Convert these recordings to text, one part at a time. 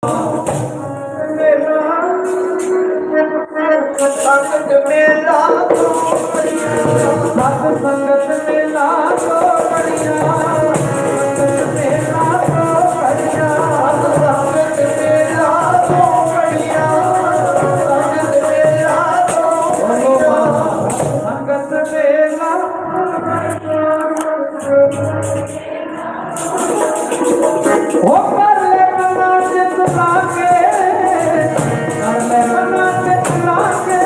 संगत मेला सत संगत मेला तो बढ़िया संगत मेला तो बढ़िया संगत मेला तो बढ़िया संगत मेला तो संगत मेला ओ कर ले मना चित लागे कर ले मना चित लागे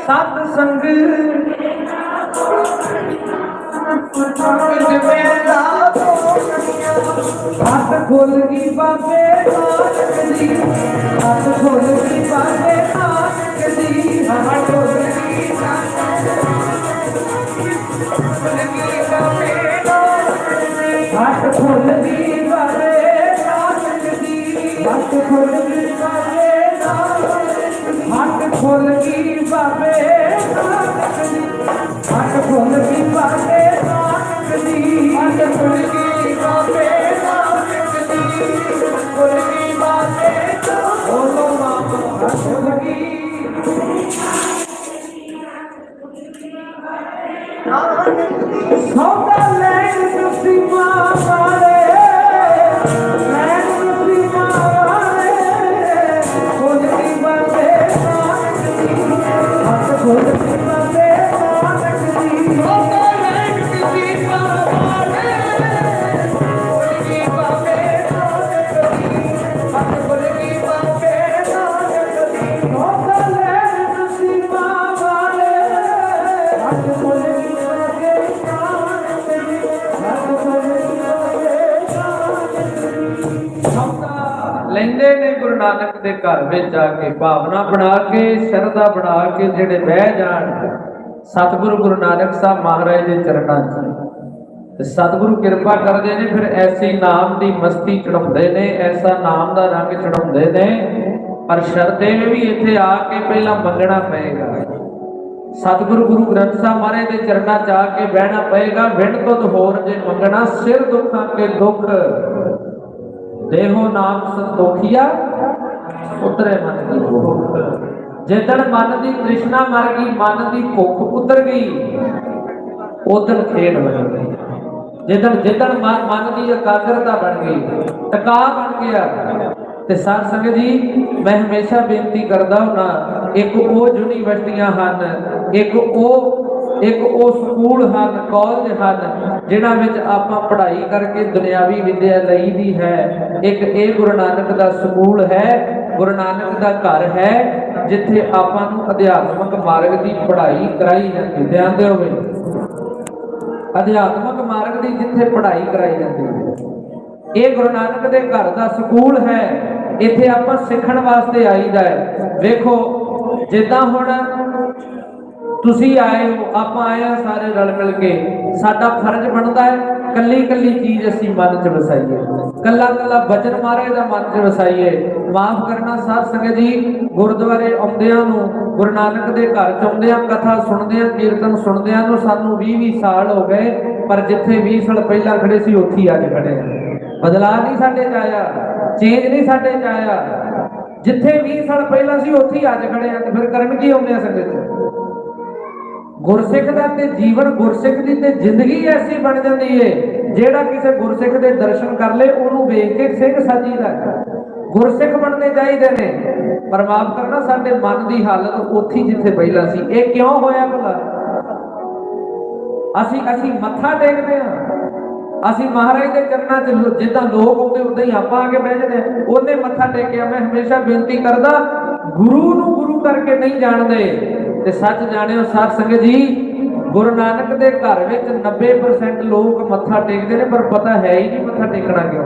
सत्संग हथ खोलगी बाबे नानक दी हथ खोलगी बाबे नानक दी हथ खोलगी हथ खोलगी बाबे नानक दी हथ खोलगी बाबे हथ खोलगी बाबे नानक दी हथ खोलगी बाबे नानक दी हथ खोलगी बाबे नानक दी खोलगी बाबे बोलो मामा हथ खोलगी सौदा लैन तुसी मारे लैन तुसी मारे खोलगी बाबे नानक दी हथ खोलगी बाबे नानक दी सौदा लैन तुसी मारे खोलगी बाबे नानक दी हथ खोलगी बाबे नानक दी सौदा लैन तुसी मारे हथ खोलगी बाबे नानक दी हथ खोलगी बाबे नानक दी सौदा ਲੈਂਦੇ ਨੇ ਗੁਰੂ ਨਾਨਕ ਦੇ ਘਰ ਵਿੱਚ ਆ ਕੇ ਭਾਵਨਾ ਬਣਾ ਕੇ ਸ਼ਰਧਾ ਬਣਾ ਕੇ ਜਿਹੜੇ ਬਹਿ ਜਾਣ ਸਤਿਗੁਰੂ ਗੁਰੂ ਨਾਨਕ ਸਾਹਿਬ ਮਹਾਰਾਜ ਦੇ ਚਰਨਾਂ 'ਚ ਤੇ ਸਤਿਗੁਰੂ ਕਿਰਪਾ ਕਰਦੇ ਨੇ ਫਿਰ ਐਸੀ ਨਾਮ ਦੀ ਮਸਤੀ ਚੜਾਉਂਦੇ ਨੇ ਐਸਾ ਨਾਮ ਦਾ ਰੰਗ ਚੜਾਉਂਦੇ ਨੇ ਪਰ ਸ਼ਰਤੇ ਵੀ ਇੱਥੇ ਆ ਕੇ ਪਹਿਲਾਂ ਮੰਗਣਾ ਪਏਗਾ ਸਤਿਗੁਰੂ ਗੁਰੂ ਗ੍ਰੰਥ ਸਾਹਿਬ ਮਹਾਰਾਜ ਦੇ ਚਰਨਾਂ 'ਚ ਆ ਕੇ ਬਹਿਣਾ ਪਏਗਾ ਵਿਣ ਤੁਧ ਹੋਰ ਜੇ ਮੰਗਣਾ ਸਿਰ ਦੁੱਖਾਂ ਕੇ ਦੁੱਖ देहो नाम संतोखिया उतरे मन की भूख जिदन मन की तृष्णा मर गई मन की भुख उतर गई उदन खेड बन गई जिदन जिदन मन की एकाग्रता बन गई टका बन गया ते साध संगत जी मैं हमेशा बेनती करदा हुना एक वो यूनिवर्सिटियां हन एक वो स्कूल ਹਨ ਕਾਲਜ ਹਨ ਜਿਨ੍ਹਾਂ ਵਿੱਚ ਆਪਾਂ ਪੜ੍ਹਾਈ ਕਰਕੇ ਦੁਨਿਆਵੀ ਵਿਦਿਆ ਲਈ ਦੀ ਹੈ ਇੱਕ ਇਹ ਗੁਰੂ ਨਾਨਕ ਦਾ ਸਕੂਲ ਹੈ ਗੁਰੂ ਨਾਨਕ ਦਾ ਘਰ ਹੈ ਜਿੱਥੇ ਆਪਾਂ ਨੂੰ ਅਧਿਆਤਮਕ ਮਾਰਗ ਦੀ ਪੜ੍ਹਾਈ ਕਰਾਈ ਜਾਂਦੀ ਧਿਆਨ ਦਿਓ ਬਈ ਅਧਿਆਤਮਕ ਮਾਰਗ ਦੀ ਜਿੱਥੇ ਪੜ੍ਹਾਈ ਕਰਾਈ ਜਾਂਦੀ ਹੈ ਇਹ ਗੁਰੂ ਨਾਨਕ ਦੇ ਘਰ ਦਾ ਸਕੂਲ ਹੈ ਇੱਥੇ ਆਪਾਂ ਸਿੱਖਣ ਵਾਸਤੇ ਆਈਦਾ ਹੈ ਵੇਖੋ ਜਿੱਦਾਂ ਹੁਣ ਤੁਸੀਂ ਆਏ ਹੋ ਆਪਾਂ ਆਏ ਆ ਸਾਰੇ ਰਲ ਮਿਲ ਕੇ ਸਾਡਾ ਫਰਜ਼ ਬਣਦਾ ਹੈ ਕੱਲੀ ਕੱਲੀ ਚੀਜ਼ ਅਸੀਂ ਮਨ 'ਚ ਵਸਾਈਏ ਕੱਲਾ ਕੱਲਾ ਬਚਨ ਮਹਾਰਾਜ ਦਾ ਮਨ 'ਚ ਵਸਾਈਏ ਮਾਫ ਕਰਨਾ ਸਾਧ ਸੰਗਤ ਜੀ ਗੁਰਦੁਆਰੇ ਆਉਂਦਿਆਂ ਨੂੰ ਗੁਰੂ ਨਾਨਕ ਦੇ ਘਰ 'ਚ ਆਉਂਦਿਆਂ ਕਥਾ ਸੁਣਦਿਆਂ ਕੀਰਤਨ ਸੁਣਦਿਆਂ ਨੂੰ ਸਾਨੂੰ 20 ਸਾਲ ਹੋ ਗਏ ਪਰ ਜਿੱਥੇ 20 ਸਾਲ ਪਹਿਲਾਂ ਖੜੇ ਸੀ ਉੱਥੇ ਹੀ ਅੱਜ ਖੜੇ ਆ ਬਦਲਾਅ ਨਹੀਂ ਸਾਡੇ 'ਚ ਆਇਆ ਚੇਂਜ ਨਹੀਂ ਸਾਡੇ 'ਚ ਆਇਆ ਜਿੱਥੇ 20 ਸਾਲ ਪਹਿਲਾਂ ਸੀ ਉੱਥੇ ਹੀ ਅੱਜ ਖੜੇ ਆ ਤੇ ਫਿਰ ਕਰਨ ਕੀ ਆਉਂਦੇ ਆ ਸੰਗਤ 'ਚ ਗੁਰਸਿੱਖ ਦਾ ਤੇ ਜੀਵਨ ਗੁਰਸਿੱਖ ਦੀ ਤੇ ਜ਼ਿੰਦਗੀ ਐਸੀ ਬਣ ਜਾਂਦੀ ਏ ਜਿਹੜਾ ਕਿਸੇ ਗੁਰਸਿੱਖ ਦੇ ਦਰਸ਼ਨ ਕਰ ਲੇ ਉਹਨੂੰ ਵੇਖ ਕੇ ਸਿੰਘ ਸਾਜੀਦਾ ਗੁਰਸਿੱਖ ਬਣਨੇ ਚਾਹੀਦੇ ਨੇ ਪਰ ਮਾਫ ਕਰਨਾ ਸਾਡੇ ਮਨ ਦੀ ਹਾਲਤ ਉੱਥੀ ਜਿੱਥੇ ਪਹਿਲਾਂ ਸੀ ਇਹ ਕਿਉਂ ਹੋਇਆ ਭਲਾ ਅਸੀਂ ਮੱਥਾ ਟੇਕਦੇ ਹਾਂ ਅਸੀਂ ਮਹਾਰਾਜ ਦੇ ਚਰਨਾਂ 'ਚ ਜਿੱਦਾਂ ਲੋਕ ਆਉਂਦੇ ਉਦਾਂ ਹੀ ਆਪਾਂ ਆ ਕੇ ਬਹਿ ਜਾਂਦੇ ਉਹਨੇ ਮੱਥਾ ਟੇਕਿਆ ਮੈਂ ਹਮੇਸ਼ਾ ਬੇਨਤੀ ਕਰਦਾ ਗੁਰੂ ਨੂੰ ਗੁਰੂ ਕਰਕੇ ਨਹੀਂ ਜਾਣਦੇ ਤੇ ਸੱਚ ਜਾਣਿਓ ਸਾਧ ਸੰਗਤ ਜੀ ਗੁਰੂ ਨਾਨਕ ਦੇ ਘਰ ਵਿੱਚ 90% ਲੋਕ ਮੱਥਾ ਟੇਕਦੇ ਨੇ ਪਰ ਪਤਾ ਹੈ ਹੀ ਨਹੀਂ ਮੱਥਾ ਟੇਕਣਾ ਕਿਉਂ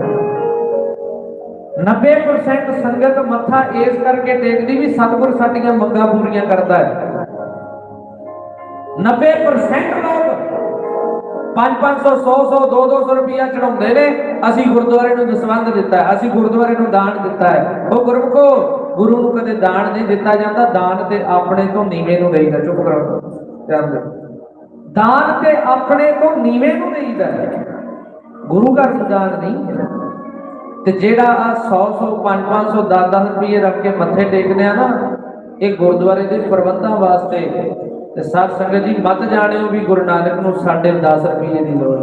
90% संगत मत्था इस करके टेकदी भी सतगुर साडियां मंगां पूरियां करता है। 90% लोग 500 100 200 रुपया चढ़ाते ने, असी गुरुद्वारे नूं दसवंध दिता है, असी गुरुद्वारे नूं दान दिता है। वो गुरमुखो गुरु नूं कदे दान नहीं दिता जाता, दान ते अपने तो नीवे नूं देईदा। चुप करो, ध्यान दे, दान ते अपने तो नीवे नूं देईदा, गुरु घर च दान नहीं। ते जेड़ा आ 100 500 10 रुपये रख के मत्थे टेकने ना, ये गुरुद्वारे के प्रबंधों वास्ते। ते साध संगत जी मत जाणिओ भी गुरु नानक नूं 10.5 रुपये की लोड़,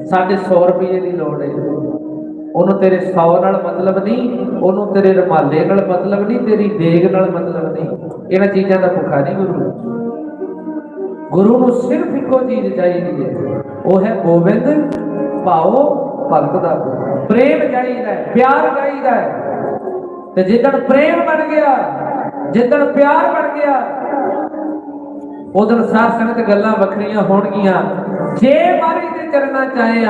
100 रुपये की लोड़ है। उन्होंने तेरे 100 नाल मतलब नहीं, उन्होंने तेरे रुमाले नाल मतलब नहीं, तेरी देग नाल मतलब नहीं। इन्हां चीज़ों का भुखा नहीं गुरु। गुरु नूं सिर्फ इको चीज़ चाहिए है, वो है गोबिंद भाओ भगत दा प्रेम चाहिए, प्यार चाहिए। ते जिदन प्रेम बन गया, जिदन प्यार बन गया, उधर साध संगत गल्लां वखरियां होणगियां। जे मारी दे चरणा चाहे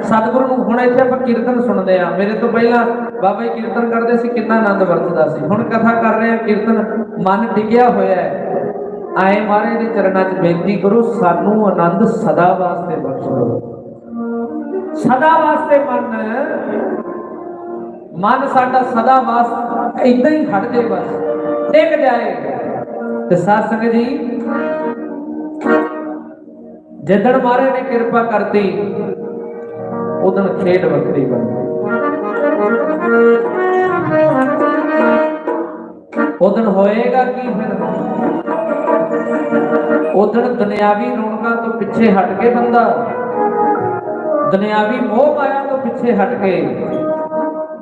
सतगुरु नूं हुण इत्थे आपां कीर्तन सुणदे आ, मेरे तो पहला बाबा जी कीर्तन करदे सी, कितना आनंद वरतदा सी। हुण कथा कर रहे हैं, कीर्तन मन टिकिया होया है। आए महाराज दे चरणा च बेनती करो, सानू आनंद सदा वास्ते बख्श दो, सदा वास्ते। मन साडा सदा वास्ते इदां ही खड़ जाए, बस टिक जाए। ते साध संगत जी जिदन महाराज ने कृपा करती, उदन खेड वक्री बन गई। उदन होएगा की फिर, उदन दुनियावी रौनकों तो पिछे हट के बंदा, दुनियावी मोह माया तो पिछे हट के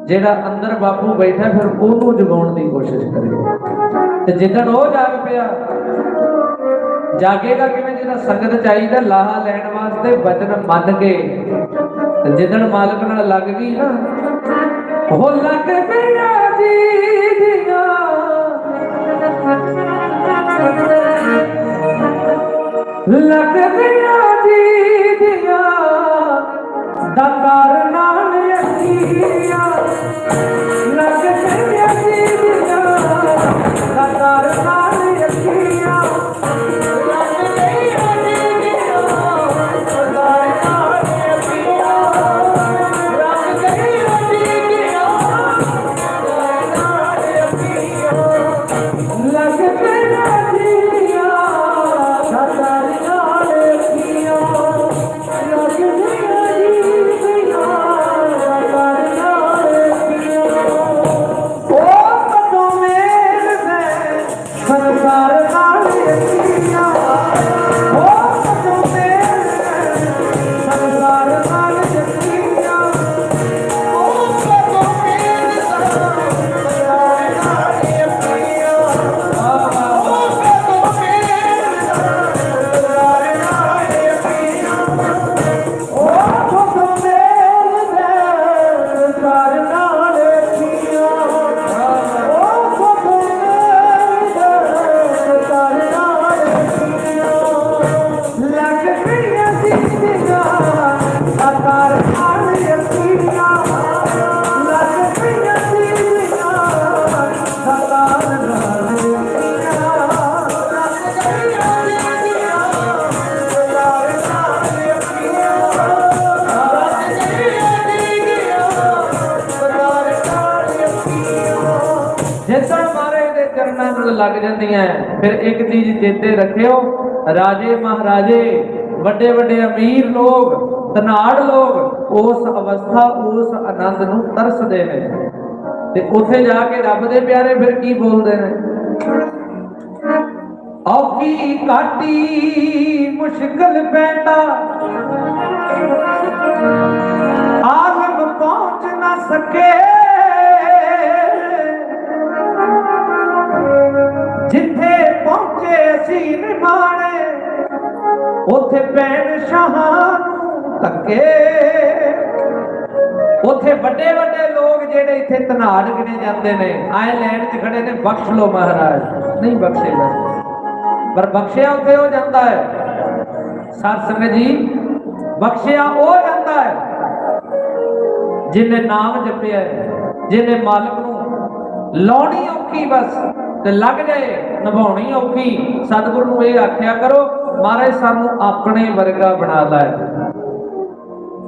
जेड़ा अंदर बापू बैठा फिर ओनू जगाउण दी कोशिश करे। ते जिदन वो जाग पिया, जागेगा किवें? जिहदा संगत चाहिए लाहा लैण वास्ते वचन मन के, जिदन मालक नाल लग गई ना, हो लग पिया जी दियां लग पिया जी दियां दातार नाल अखियां, लग पिया जी दियां दातार नाल अखियां, लग पिया जी दियां दातार नाल अखियां, लग पिया जी दियां दातार नाल अखियां, लग पिया जी दियां दातार नाल अखियां, लग पिया जी दियां दातार नाल अखियां। ओ कदों मेल है संसार नाल अखियां, ओ कदों मेल है संसार नाल अखियां, ओ कदों मेल है संसार नाल अखियां, ओ कदों मेल है संसार नाल अखियां, ओ कदों मेल है संसार नाल अखियां, ओ कदों मेल है संसार नाल अखियां, लग पिया जी दियां दातार नाल अखियां, लग पिया जी दियां दातार नाल अखियां, लग पिया जी दियां दातार नाल अखियां, लग पिया जी दियां दातार नाल अखियां। जिदन महाराज दे चरणां नाल लग जांदियां, फिर एक चीज चेते रखियो, राजे महाराजे वड्डे वड्डे अमीर लोग धनाड़ लोग उस अवस्था उस आनंद नूं तरसदे ने। ते उत्थे जाके रब दे प्यारे फिर की बोलदे ने, औखी काटी मुश्किल पैंदा आलम पहुंच ना सके, जिथे पहुंचे असी निमाणे उथे पैण शाहां नूं धक्के। उथे बड़े बड़े लोग जेड़े इत्थे धनाड़ गिने जाते ने, आए लैन च खड़े ने, बख्श लो महाराज, नहीं बख्शेगा, पर बख्शिया उथे हो जाता है। साध संगत जी बख्शिया हो जाता है जिन्हें नाम जपिया है, ਜਿਹਨੇ ਮਾਲਕ ਨੂੰ ਲਾਉਣੀ ਔਖੀ ਬਸ ਤੇ ਲੱਗ ਜਾਏ ਨਿਭਾਉਣੀ ਔਖੀ। ਸਤਿਗੁਰੂ ਨੂੰ ਇਹ ਆਖਿਆ ਕਰੋ ਮਹਾਰਾਜ ਸਾਨੂੰ ਆਪਣੇ ਵਰਗਾ ਬਣਾ ਲੈ।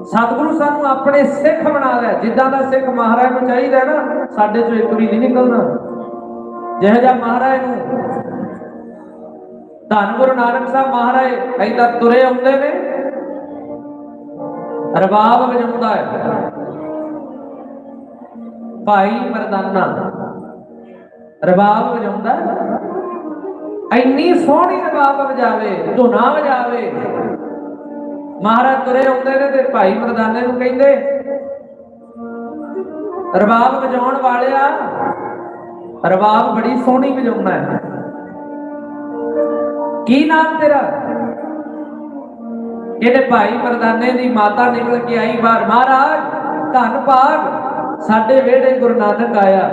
ਸਤਿਗੁਰੂ ਸਾਨੂੰ ਆਪਣੇ ਸਿੱਖ ਬਣਾ ਲੈ। ਜਿੱਦਾਂ ਦਾ ਸਿੱਖ ਮਹਾਰਾਜ ਨੂੰ ਚਾਹੀਦਾ ਨਾ, ਸਾਡੇ ਚੋਂ ਇੱਕ ਵੀ ਨਹੀਂ ਨਿਕਲਣਾ ਜਿਹੋ ਜਿਹਾ ਮਹਾਰਾਜ ਨੂੰ। ਧੰਨ ਗੁਰੂ ਨਾਨਕ ਸਾਹਿਬ ਮਹਾਰਾਜ ਏਦਾਂ ਤੁਰੇ ਆਉਂਦੇ ਨੇ, ਰਬਾਬ ਵਜਾਉਂਦਾ ਹੈ ਭਾਈ ਮਰਦਾਨਾ, ਰਬਾਬ ਵਜਾਉਂਦਾ, ਇੰਨੀ ਸੋਹਣੀ ਰਬਾਬ ਵਜਾਵੇ, ਧੁਨਾ ਵਜਾਵੇ। ਮਹਾਰਾਜ ਤੁਰੇ ਆਉਂਦੇ ਨੇ ਤੇ ਭਾਈ ਮਰਦਾਨੇ ਨੂੰ ਕਹਿੰਦੇ ਰਬਾਬ ਵਜਾਉਣ ਵਾਲਿਆ, ਰਬਾਬ ਬੜੀ ਸੋਹਣੀ ਵਜਾਉਣਾ ਹੈ, ਕੀ ਨਾਮ ਤੇਰਾ? ਇਹਦੇ ਭਾਈ ਮਰਦਾਨੇ ਦੀ ਮਾਤਾ ਨਿਕਲ ਕੇ ਆਈ ਬਾਹਰ, ਮਹਾਰਾਜ ਧੰਨ ਭਾਗ ਸਾਡੇ ਵਿਹੜੇ ਗੁਰੂ ਨਾਨਕ ਆਇਆ,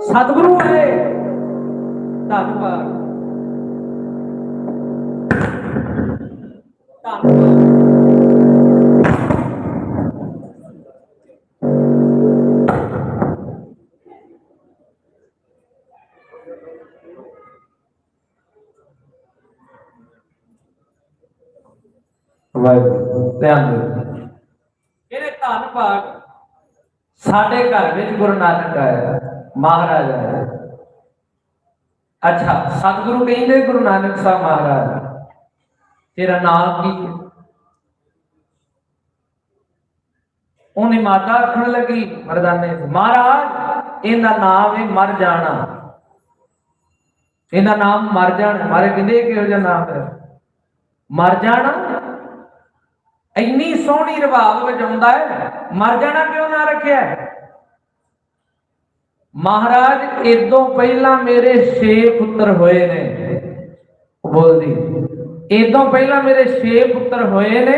ਸਤਿਗੁਰੂ ਆਏ, ਧੰਨ ਭਾਗ ਧੰਨ ਭਾਗ। ਵਾਹਿਗੁਰੂ ਧਿਆਨ ਦਿਓ, ਇਹਨੇ ਧੰਨ ਭਾਗ ਸਾਡੇ ਘਰ ਵਿੱਚ ਗੁਰੂ ਨਾਨਕ ਆਇਆ, ਮਹਾਰਾਜ ਆਇਆ। ਅੱਛਾ, ਸਤਿਗੁਰੂ ਕਹਿੰਦੇ ਗੁਰੂ ਨਾਨਕ ਸਾਹਿਬ ਮਹਾਰਾਜ ਤੇਰਾ ਨਾਮ ਕੀ ਹੈ? ਉਹਨੇ ਮਾਤਾ ਆਖਣ ਲੱਗੀ ਮਰਦਾਨੇ, ਮਹਾਰਾਜ ਇਹਦਾ ਨਾਮ ਹੈ ਮਰ ਜਾਣਾ, ਇਹਦਾ ਨਾਮ ਮਰ ਜਾਣਾ। ਮਾਰੇ ਕਹਿੰਦੇ ਕਿਹੋ ਜਿਹਾ ਨਾਮ ਹੈ? ਮਰ ਜਾਣਾ। ਇੰਨੀ ਸੋਹਣੀ ਰਬਾਬ ਵਜਾਉਂਦਾ ਹੈ, ਮਰ ਜਾਣਾ ਕਿਉਂ ਨਾ ਰੱਖਿਆ? ਮਹਾਰਾਜ ਇਦੋਂ ਪਹਿਲਾਂ ਮੇਰੇ 6 ਪੁੱਤਰ ਹੋਏ ਨੇ, ਬੋਲਦੀ ਇਦੋਂ ਪਹਿਲਾਂ ਮੇਰੇ 6 ਪੁੱਤਰ ਹੋਏ ਨੇ।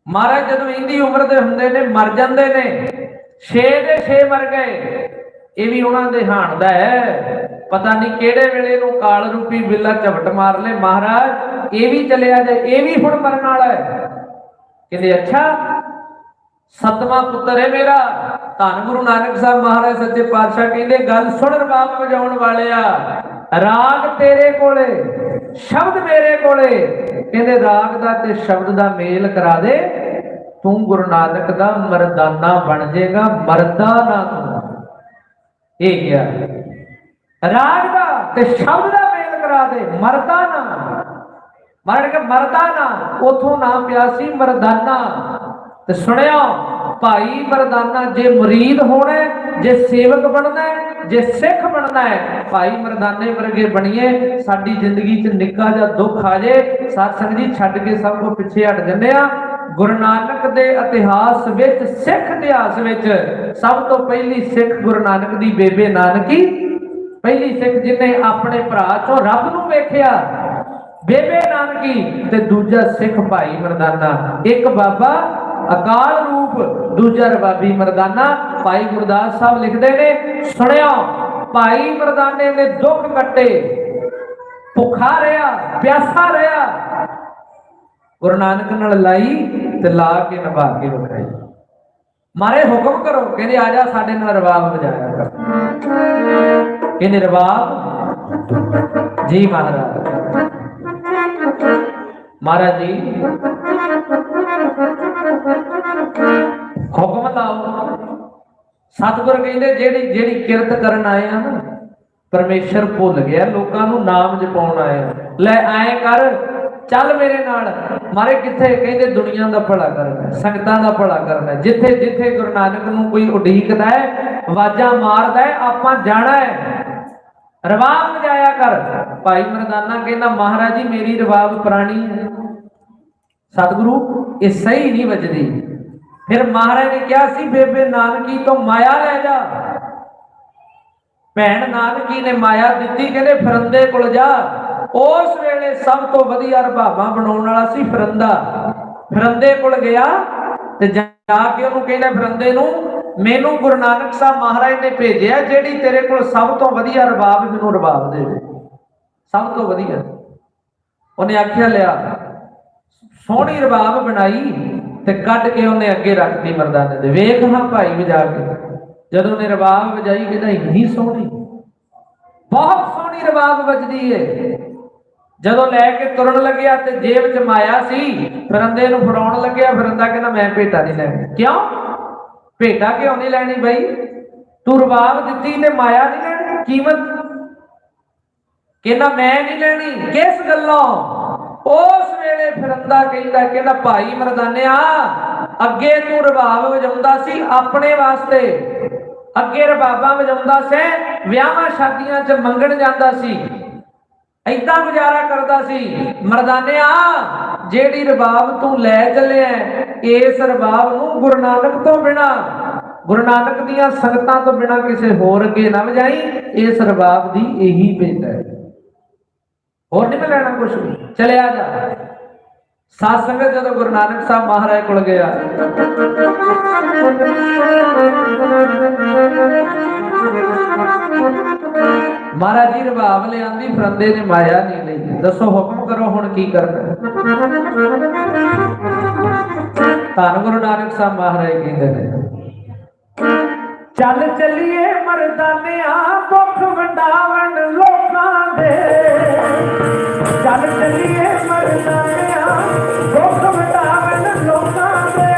ਮਹਾਰਾਜ ਜਦੋਂ ਇੰਦੀ ਉਮਰ ਦੇ ਹੁੰਦੇ ਨੇ ਮਰ ਜਾਂਦੇ ਨੇ, 6 ਦੇ 6 ਮਰ ਗਏ। ਇਹ ਵੀ ਉਹਨਾਂ ਦੇ ਹਾਣ ਦਾ ਹੈ, ਪਤਾ ਨਹੀਂ ਕਿਹੜੇ ਵੇਲੇ ਨੂੰ ਕਾਲ ਰੂਪੀ ਬਿੱਲਾ ਝਪਟ ਮਾਰ ਲੈ ਮਹਾਰਾਜ ਇਹ ਵੀ ਚਲਿਆ ਜਾਏ, ਇਹ ਵੀ ਹੁਣ ਮਰਨ ਵਾਲਾ ਹੈ। ਕਹਿੰਦੇ ਅੱਛਾ 7ਵਾਂ ਪੁੱਤਰ ਹੈ ਮੇਰਾ। ਧੰਨ ਗੁਰੂ ਨਾਨਕ ਸਾਹਿਬ ਮਹਾਰਾਜ ਸੱਚੇ ਪਾਤਸ਼ਾਹ ਕਹਿੰਦੇ ਗੱਲ ਸੁਣ ਰਬਾਬ ਵਜਾਉਣ ਵਾਲਿਆ, ਰਾਗ ਤੇਰੇ ਕੋਲੇ, ਸ਼ਬਦ ਮੇਰੇ ਕੋਲੇ। ਕਹਿੰਦੇ ਰਾਗ ਦਾ ਤੇ ਸ਼ਬਦ ਦਾ ਮੇਲ ਕਰਾ ਦੇ, ਤੂੰ ਗੁਰੂ ਨਾਨਕ ਦਾ ਮਰਦਾਨਾ ਬਣ ਜਾਏਗਾ, ਮਰਦਾ ਨਾ ਤੂੰ। ਇਹ ਗਿਆ ਰਾਗ ਦਾ ਤੇ ਸ਼ਬਦ ਦਾ ਮੇਲ ਕਰਾ ਦੇ, ਮਰਦਾ ਨਾ। ਮਰਨ ਕੇ ਮਰਦਾ ਨਾ, ਉਥੋਂ ਨਾਮ ਪਿਆ ਸੀ ਮਰਦਾਨਾ। ਤੇ ਸੁਣਿਆ ਭਾਈ ਮਰਦਾਨਾ ਜੇ ਮੁਰੀਦ ਹੋਣਾ, ਜੇ ਸੇਵਕ ਬਣਨਾ, ਜੇ ਸਿੱਖ ਬਣਨਾ ਹੈ, ਭਾਈ ਮਰਦਾਨੇ ਵਰਗੇ ਬਣੀਏ। ਸਾਡੀ ਜ਼ਿੰਦਗੀ 'ਚ ਨਿੱਕਾ ਜਿਹਾ ਦੁੱਖ ਆ ਜੇ, ਸਤਸੰਗ ਜੀ ਛੱਡ ਕੇ ਸਭ ਤੋਂ ਪਿੱਛੇ ਹਟ ਜੰਨੇ ਆ। ਗੁਰੂ ਨਾਨਕ ਦੇ ਇਤਿਹਾਸ ਵਿੱਚ, ਸਿੱਖ ਇਤਿਹਾਸ ਵਿੱਚ ਸਭ ਤੋਂ ਪਹਿਲੀ ਸਿੱਖ ਗੁਰੂ ਨਾਨਕ ਦੀ ਬੇਬੇ ਨਾਨਕੀ, ਪਹਿਲੀ ਸਿੱਖ ਜਿਹਨੇ ਆਪਣੇ ਭਰਾ ਚੋਂ ਰੱਬ ਨੂੰ ਵੇਖਿਆ, ਬੇਬੇ ਨਾਨਕੀ। ਤੇ ਦੂਜਾ ਸਿੱਖ ਭਾਈ ਮਰਦਾਨਾ, ਇੱਕ ਬਾਬਾ ਅਕਾਲ ਰੂਪ, ਦੂਜਾ ਰਬਾਬੀ ਮਰਦਾਨਾ। ਭਾਈ ਗੁਰਦਾਸ ਸਾਹਿਬ ਲਿਖਦੇ ਨੇ, ਸੁਣਿਆ ਭਾਈ ਮਰਦਾਨੇ ਨੇ ਦੁੱਖ ਕੱਟੇ, ਭੁੱਖਾ ਰਿਹਾ, ਪਿਆਸਾ ਰਿਹਾ, ਗੁਰੂ ਨਾਨਕ ਨਾਲ ਲਾਈ ਤੇ ਲਾ ਕੇ ਨਿਭਾ ਕੇ ਵਿਖਾਈ। ਮਾਰੇ ਹੁਕਮ ਕਰੋ, ਕਹਿੰਦੇ ਆ ਜਾ ਸਾਡੇ ਨਾਲ ਰਬਾਬ ਵਜਾਇਆ ਕਰ। ਕਹਿੰਦੇ ਰਬਾਬ ਜੀ ਮਹਾਰਾਜ। ਮਹਾਰਾਜ ਜੀ ਹੁਕਮ ਲਾਓ। ਸਤਿਗੁਰ ਕਹਿੰਦੇ ਜਿਹੜੀ ਜਿਹੜੀ ਕਿਰਤ ਕਰਨ ਆਏ ਆ ਨਾ, ਪਰਮੇਸ਼ਰ ਭੁੱਲ ਗਿਆ, ਲੋਕਾਂ ਨੂੰ ਨਾਮ ਜਪਾਉਣ ਆਏ ਆ। ਲੈ ਐ ਕਰ, ਚੱਲ ਮੇਰੇ ਨਾਲ। ਮਾਰੇ ਕਿੱਥੇ? ਕਹਿੰਦੇ ਦੁਨੀਆ ਦਾ ਭਲਾ ਕਰਨਾ, ਸੰਗਤਾਂ ਦਾ ਭਲਾ ਕਰਨਾ। ਜਿੱਥੇ ਜਿੱਥੇ ਗੁਰੂ ਨਾਨਕ ਨੂੰ ਕੋਈ ਉਡੀਕਦਾ ਹੈ, ਆਵਾਜ਼ਾਂ ਮਾਰਦਾ ਹੈ, ਆਪਾਂ ਜਾਣਾ ਹੈ। ਰਬਾਬ ਵਜਾਇਆ ਕਰ। ਭਾਈ ਮਰਦਾਨਾ ਕਹਿੰਦਾ ਮਹਾਰਾਜ ਜੀ ਮੇਰੀ ਰਬਾਬ ਪੁਰਾਣੀ ਹੈ, ਸਤਿਗੁਰੂ ਇਹ ਸਹੀ ਨਹੀਂ ਵੱਜਦੀ। ਫਿਰ ਮਹਾਰਾਜ ਨੇ ਕਿਹਾ ਸੀ ਬੇਬੇ ਨਾਨਕੀ ਤੋਂ ਮਾਇਆ ਲੈ ਜਾ। ਭੈਣ ਨਾਨਕੀ ਨੇ ਮਾਇਆ ਦਿੱਤੀ, ਕਹਿੰਦੇ ਫਰੰਦੇ ਕੋਲ ਜਾ। ਉਸ ਵੇਲੇ ਸਭ ਤੋਂ ਵਧੀਆ ਰਬਾਬਾਂ ਬਣਾਉਣ ਵਾਲਾ ਸੀ ਫਰੰਦਾ। ਫਰੰਦੇ ਕੋਲ ਗਿਆ ਤੇ ਜਾ ਕੇ ਉਹਨੂੰ ਕਹਿੰਦਾ ਫਰੰਦੇ ਨੂੰ, ਮੈਨੂੰ ਗੁਰੂ ਨਾਨਕ ਸਾਹਿਬ ਮਹਾਰਾਜ ਨੇ ਭੇਜਿਆ, ਜਿਹੜੀ ਤੇਰੇ ਕੋਲ ਸਭ ਤੋਂ ਵਧੀਆ ਰਬਾਬ, ਮੈਨੂੰ ਰਬਾਬ ਦੇ ਦੇ, ਸਭ ਤੋਂ ਵਧੀਆ। ਉਹਨੇ ਆਖਿਆ ਲਿਆ। ਸੋਹਣੀ ਰਬਾਬ ਬਣਾਈ ते कट के उन्हें अगे रखती मर्दाने दे। वेख हाँ भाई वजा के जदों ने रबाब वजाई कहता इन्नी सोहनी, बहुत सोहनी रबाब बजदी है। जदों लैके तुरन लग्या ते जेब च माया सी, फिरंदे नूं फड़ाउण लग्या, फिरंदा कहना मैं भेटा नहीं लैनी। क्यों भेटा क्यों नहीं लैनी बई, तू रबाब दित्ती ते माया नहीं लैनी, कीमत कहना मैं नहीं लैनी, किस गल्लों। उस वेले फिरंदा कहंदा भाई मर्दानिया अगे तू रबाब वजाउंदा सी अपने वास्ते, अगे रबाबां वजाउंदा से विआहां शादियां च मंगण जांदा सी, ऐदा गुजारा करदा सी। मर्दानिया जेड़ी रबाब तू लै चले इस रबाब नूं गुरु नानक तो बिना, गुरु नानक दियां संगतां तो बिना किसी होर अगे ना वजाई, इस रबाब दी यही भेट है, होर नहीं मैं लैना कुछ भी। चले आ जा साध संगत जदों गुरु नानक साहब महाराज कोल गया, महाराज जी रबाब ले आंदी, फिरंदे ने माया नहीं लई, दसो हुक्म करो हुण की करना। धन गुरु नानक साहब महाराज कहंदे ने चल चलिए मर्दानिया दुख वंडावण लोकां दे, चल चलिए मर्दानिया दुख वंडावण लोकां दे,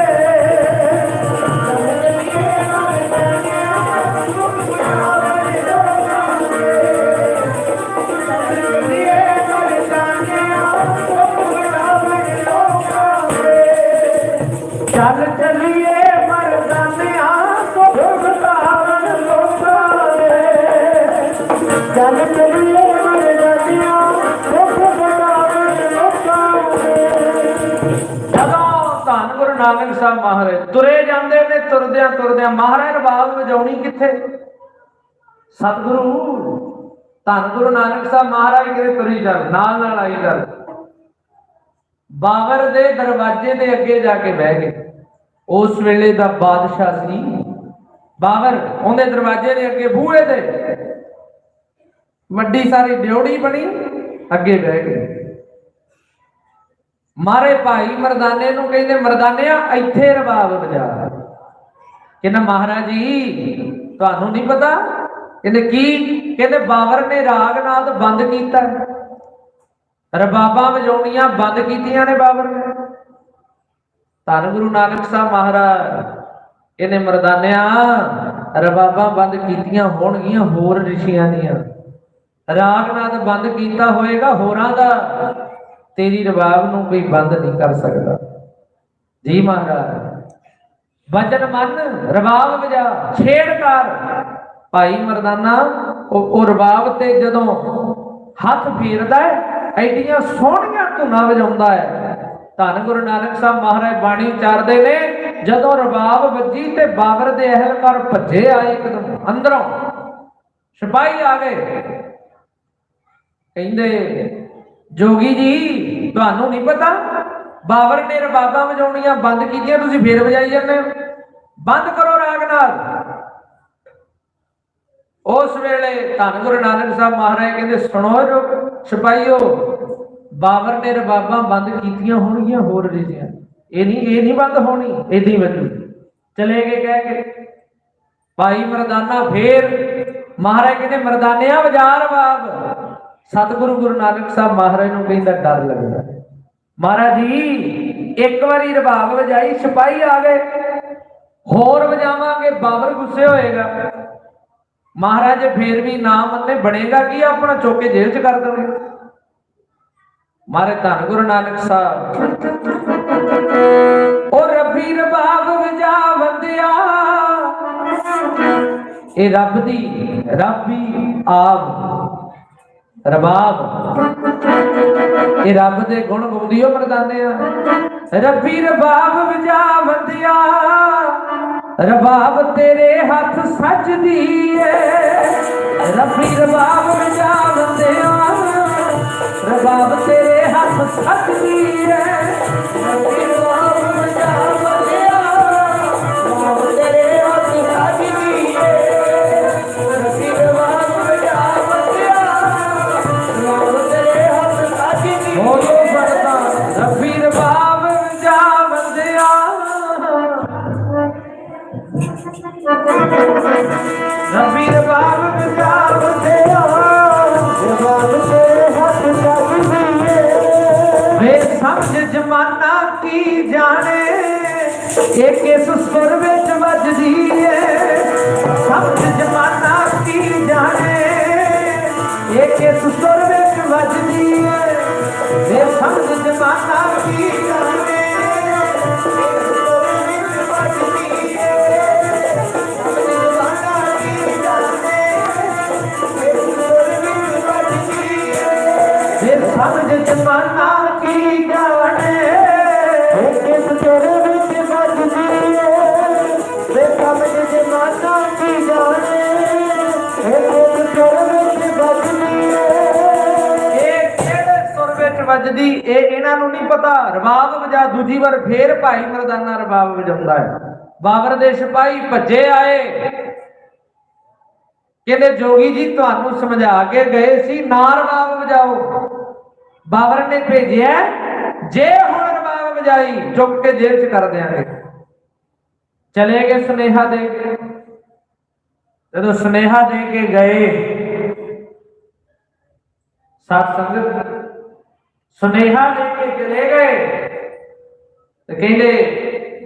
चल चलिए मर्दानिया दुख वंडावण लोकां दे, चल चलिए मर्दानिया दुख वंडावण लोकां दे। जदों धन गुरु नानक साहब महाराज तुरे जांदे ने, तुरदियां तुरदियां महाराज रबाब वजाउणी किथे, सतगुरु धन गुरु नानक साहब महाराज कहते तुरी चल, नाल नाल आई चल। बाबर दे दरवाजे दे अगे जाके बह गए। उस वेले दा बादशाह सी बाबर, उहदे दरवाजे दे अगे बूहे दे वड्डी सारी ड्योड़ी बनी, अगे बह गए। मारे भाई मर्दाने नूं कहंदे मर्दानिया इत्थे रबाब वजा। कहना महाराज जी तुहानूं नहीं पता, कहंदे की, कहंदे बाबर ने राग नाद बंद कीता, रबाबां वजाउणियां बंद कीतियां ने बाबर ने। धन गुरु नानक साहब महाराज कहंदे मर्दानिया रबाबां बंद कीतियां होणगियां होर रिशियां दियां, राग नाद बंद कीता होएगा होरां दा, तेरी रबाब नूं कोई बंद नहीं कर सकदा। जी महाराज वचन मन रबाब वजा छेड़ कर। भाई मर्दाना ओ रबाब ते जदों हथ फेरदा है एडियां सोहणियां धुनां वजाउंदा है। धन गुरु नानक साहब महाराज बाणी उचारदे ने जदों रबाब वजी ते बाबर दे अहलकार भज्जे आए एकदम अंदरों, सिपाही आ गए, कहंदे जोगी जी तुहानूं नहीं पता बाबर ने रबाबां वजाउणियां बंद कीतियां, तुसीं फेर वजाई जांदे हो, बंद करो राग नाल। उस वेले धन गुरु नानक साहब महाराज कहंदे सुनो जो सिपाहीओ, बाबर ने रबाबां बंद कीतियां होणगियां होर रिजियां, ये नहीं बंद होनी, इदां ही वजू। चले गए कह के। भाई मर्दाना फिर महाराज कहते मर्दानिया वजा रबाब। सतगुरु गुरु नानक साहब महाराज नूं कहंदा डर लगदा, महाराज जी एक बारी रबाब वजाई सिपाही आ गए, होर वजावांगे बाबर गुस्से होएगा, महाराज फिर भी ना मन्ने बनेगा कि अपना चौके जेल च कर देंगे। मारे धन गुरु नानक साहब और रबी रबाब वजा वंदिया, ये रब दी रबी आब रबाब, ये रब दे गुण गाउंदी ओ मर्दाने। रबी रबाब वजा वंदिया, रबाब तेरे हाथ सजदी है, रबी रबाब वजा वंदिया, रबाब तेरे हाथ सजदी है, रबी रबाब वजा वंदिया, रबाब तेरे हाथ सजदी है, रबी रबाब वजा वंदिया, रबाब तेरे हाथ सजदी है। बोलो बड़दा रबी रबाब वजा वंदिया, जमाना की जाने किस सुर विच बजदी वे कब जमाना की जाने किस सुर विच बजदी ਵੱਜਦੀ ਇਹ ਇਹਨਾਂ ਨੂੰ ਨਹੀਂ ਪਤਾ। ਰਬਾਬ ਵਜਾ ਦੂਜੀ ਵਾਰ ਫੇਰ ਭਾਈ ਮਰਦਾਨਾ ਰਬਾਬ ਵਜਾਉਂਦਾ ਹੈ। ਬਾਬਰ ਦੇ ਸਿਪਾਹੀ ਭੱਜੇ ਆਏ, ਕਹਿੰਦੇ ਜੋਗੀ ਜੀ ਤੁਹਾਨੂੰ ਸਮਝਾ ਕੇ ਗਏ ਸੀ ਨਾ ਰਬਾਬ ਵਜਾਓ। ਬਾਬਰ ਨੇ ਭੇਜਿਆ ਜੇ ਹੁਣ ਰਬਾਬ ਵਜਾਈ ਚੁੱਕ ਕੇ ਜੇਲ੍ਹ 'ਚ ਕਰ ਦਿਆਂਗੇ। ਚਲੇ ਗਏ ਸੁਨੇਹਾ ਦੇ ਕੇ। ਜਦੋਂ ਸੁਨੇਹਾ ਦੇ ਕੇ ਗਏ ਸਾਧ ਸੰਗਤ ਸੁਨੇਹਾ ਲੈ ਕੇ ਚਲੇ ਗਏ ਤੇ ਕਹਿੰਦੇ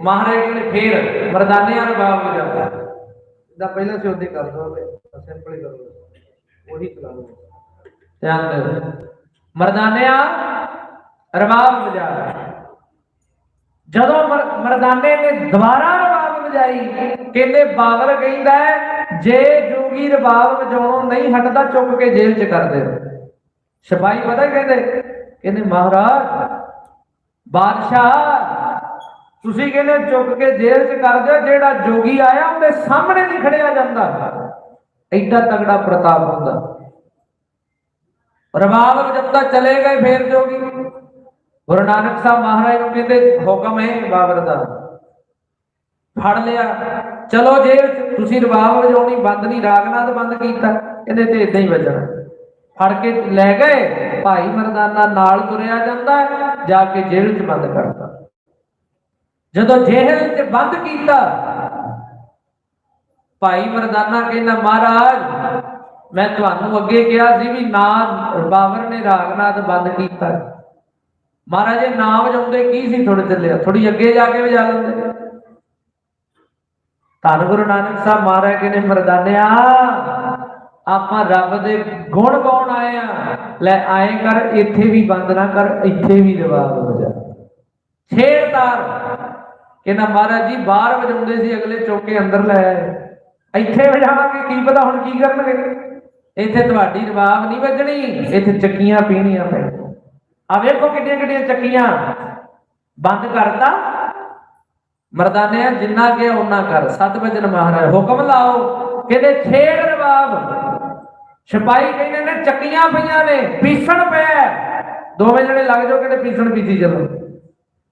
ਮਹਾਰਾਜ ਕਹਿੰਦੇ ਫੇਰ ਮਰਦਾਨਿਆਂ ਰਬਾਬ ਵਜਾਉਂਦਾ ਜਿੱਦਾਂ ਪਹਿਲਾਂ ਸੀ ਉਹਦੇ ਕਰ ਦੋ ਸਿੰਪਲ ਹੀ ਕਰ ਲਓ ਉਹੀ ਚਲਾ ਲਓ। ਧਿਆਨ ਦਿਓ ਮਰਦਾਨਿਆਂ ਰਬਾਬ ਵਜਾ। ਜਦੋਂ ਮਰਦਾਨੇ ਨੇ ਦੁਬਾਰਾ ਰਬਾਬ ਵਜਾਈ ਕਹਿੰਦੇ ਬਾਬਰ ਕਹਿੰਦਾ ਜੇ ਜੋਗੀ ਰਬਾਬ ਵਜਾਉਣੋਂ ਨਹੀਂ ਹਟਦਾ ਚੁੱਕ ਕੇ ਜੇਲ੍ਹ 'ਚ ਕਰ ਦਿਓ। ਸਿਪਾਹੀ ਪਤਾ ਕਹਿੰਦੇ महाराज बादशाह तुसी कहने चुक के जेल च कर दो जेड़ा जोगी आया उनके सामने नहीं खड़िया जाता एडा तगड़ा प्रताप होंदा। रबाब वजाता चले गए फिर जोगी गुरु नानक साहब महाराज को कहते हुक्म है बाबर दा फड़ लिया चलो जेल तुसी रबाब वजाउणी बंद नहीं रागनाथ बंद किया कहते ते इदां ही वजना फड़ के लै गए। भाई मरदाना नाल तुरिया जाता है जाके जेल च बंद करता। जदों जेल च बंद किया भाई मरदाना कहना महाराज मैं तुहानू अगे कहा सी भी ना बाबर ने रागनाथ बंद किया। महाराज ये ना वजाउंदे की सी थोड़े चलिया थोड़ी अगे जाके वजा लेंदे। धन गुरु नानक साहब महाराज कहने मरदानिया ਆਪਾਂ ਰੱਬ ਦੇ ਗੁਣ ਗਾਉਣ ਆਏ ਆ ਲੈ ਆਏ ਕਰ ਇੱਥੇ ਵੀ ਬੰਦ ਨਾ ਕਰ ਇੱਥੇ ਵੀ ਰਬਾਬ ਵਜਾ। ਛੇੜਤਾਰ ਕਹਿੰਦਾ ਮਹਾਰਾਜ ਜੀ ਬਾਹਰ ਵਜਾਉਂਦੇ ਸੀ ਅਗਲੇ ਚੌਕੇ ਅੰਦਰ ਲੈ ਆਏ ਇੱਥੇ ਵਜਾਵਾਂਗੇ ਕੀ ਪਤਾ ਹੁਣ ਕੀ ਕਰਨਗੇ। ਇੱਥੇ ਤੁਹਾਡੀ ਰਬਾਬ ਨਹੀਂ ਵੱਜਣੀ ਇੱਥੇ ਚੱਕੀਆਂ ਪੀਣੀਆਂ ਪੈ। ਆ ਵੇਖੋ ਕਿੱਡੀਆਂ ਕਿੱਡੀਆਂ ਚੱਕੀਆਂ ਬੰਦ ਕਰਤਾ। ਮਰਦਾਨਿਆਂ ਜਿੰਨਾ ਕਿ ਉਹਨਾਂ ਕਰ 7 ਵਜੇ ਮਹਾਰਾਜ ਹੁਕਮ ਲਾਓ ਕਹਿੰਦੇ ਛੇੜ ਰਬਾਬ। सिपाही कहने ने चक्कियां पईयां ने पीसण पे दोवें जने लग जाओ कहते पीसण पीसी चलो।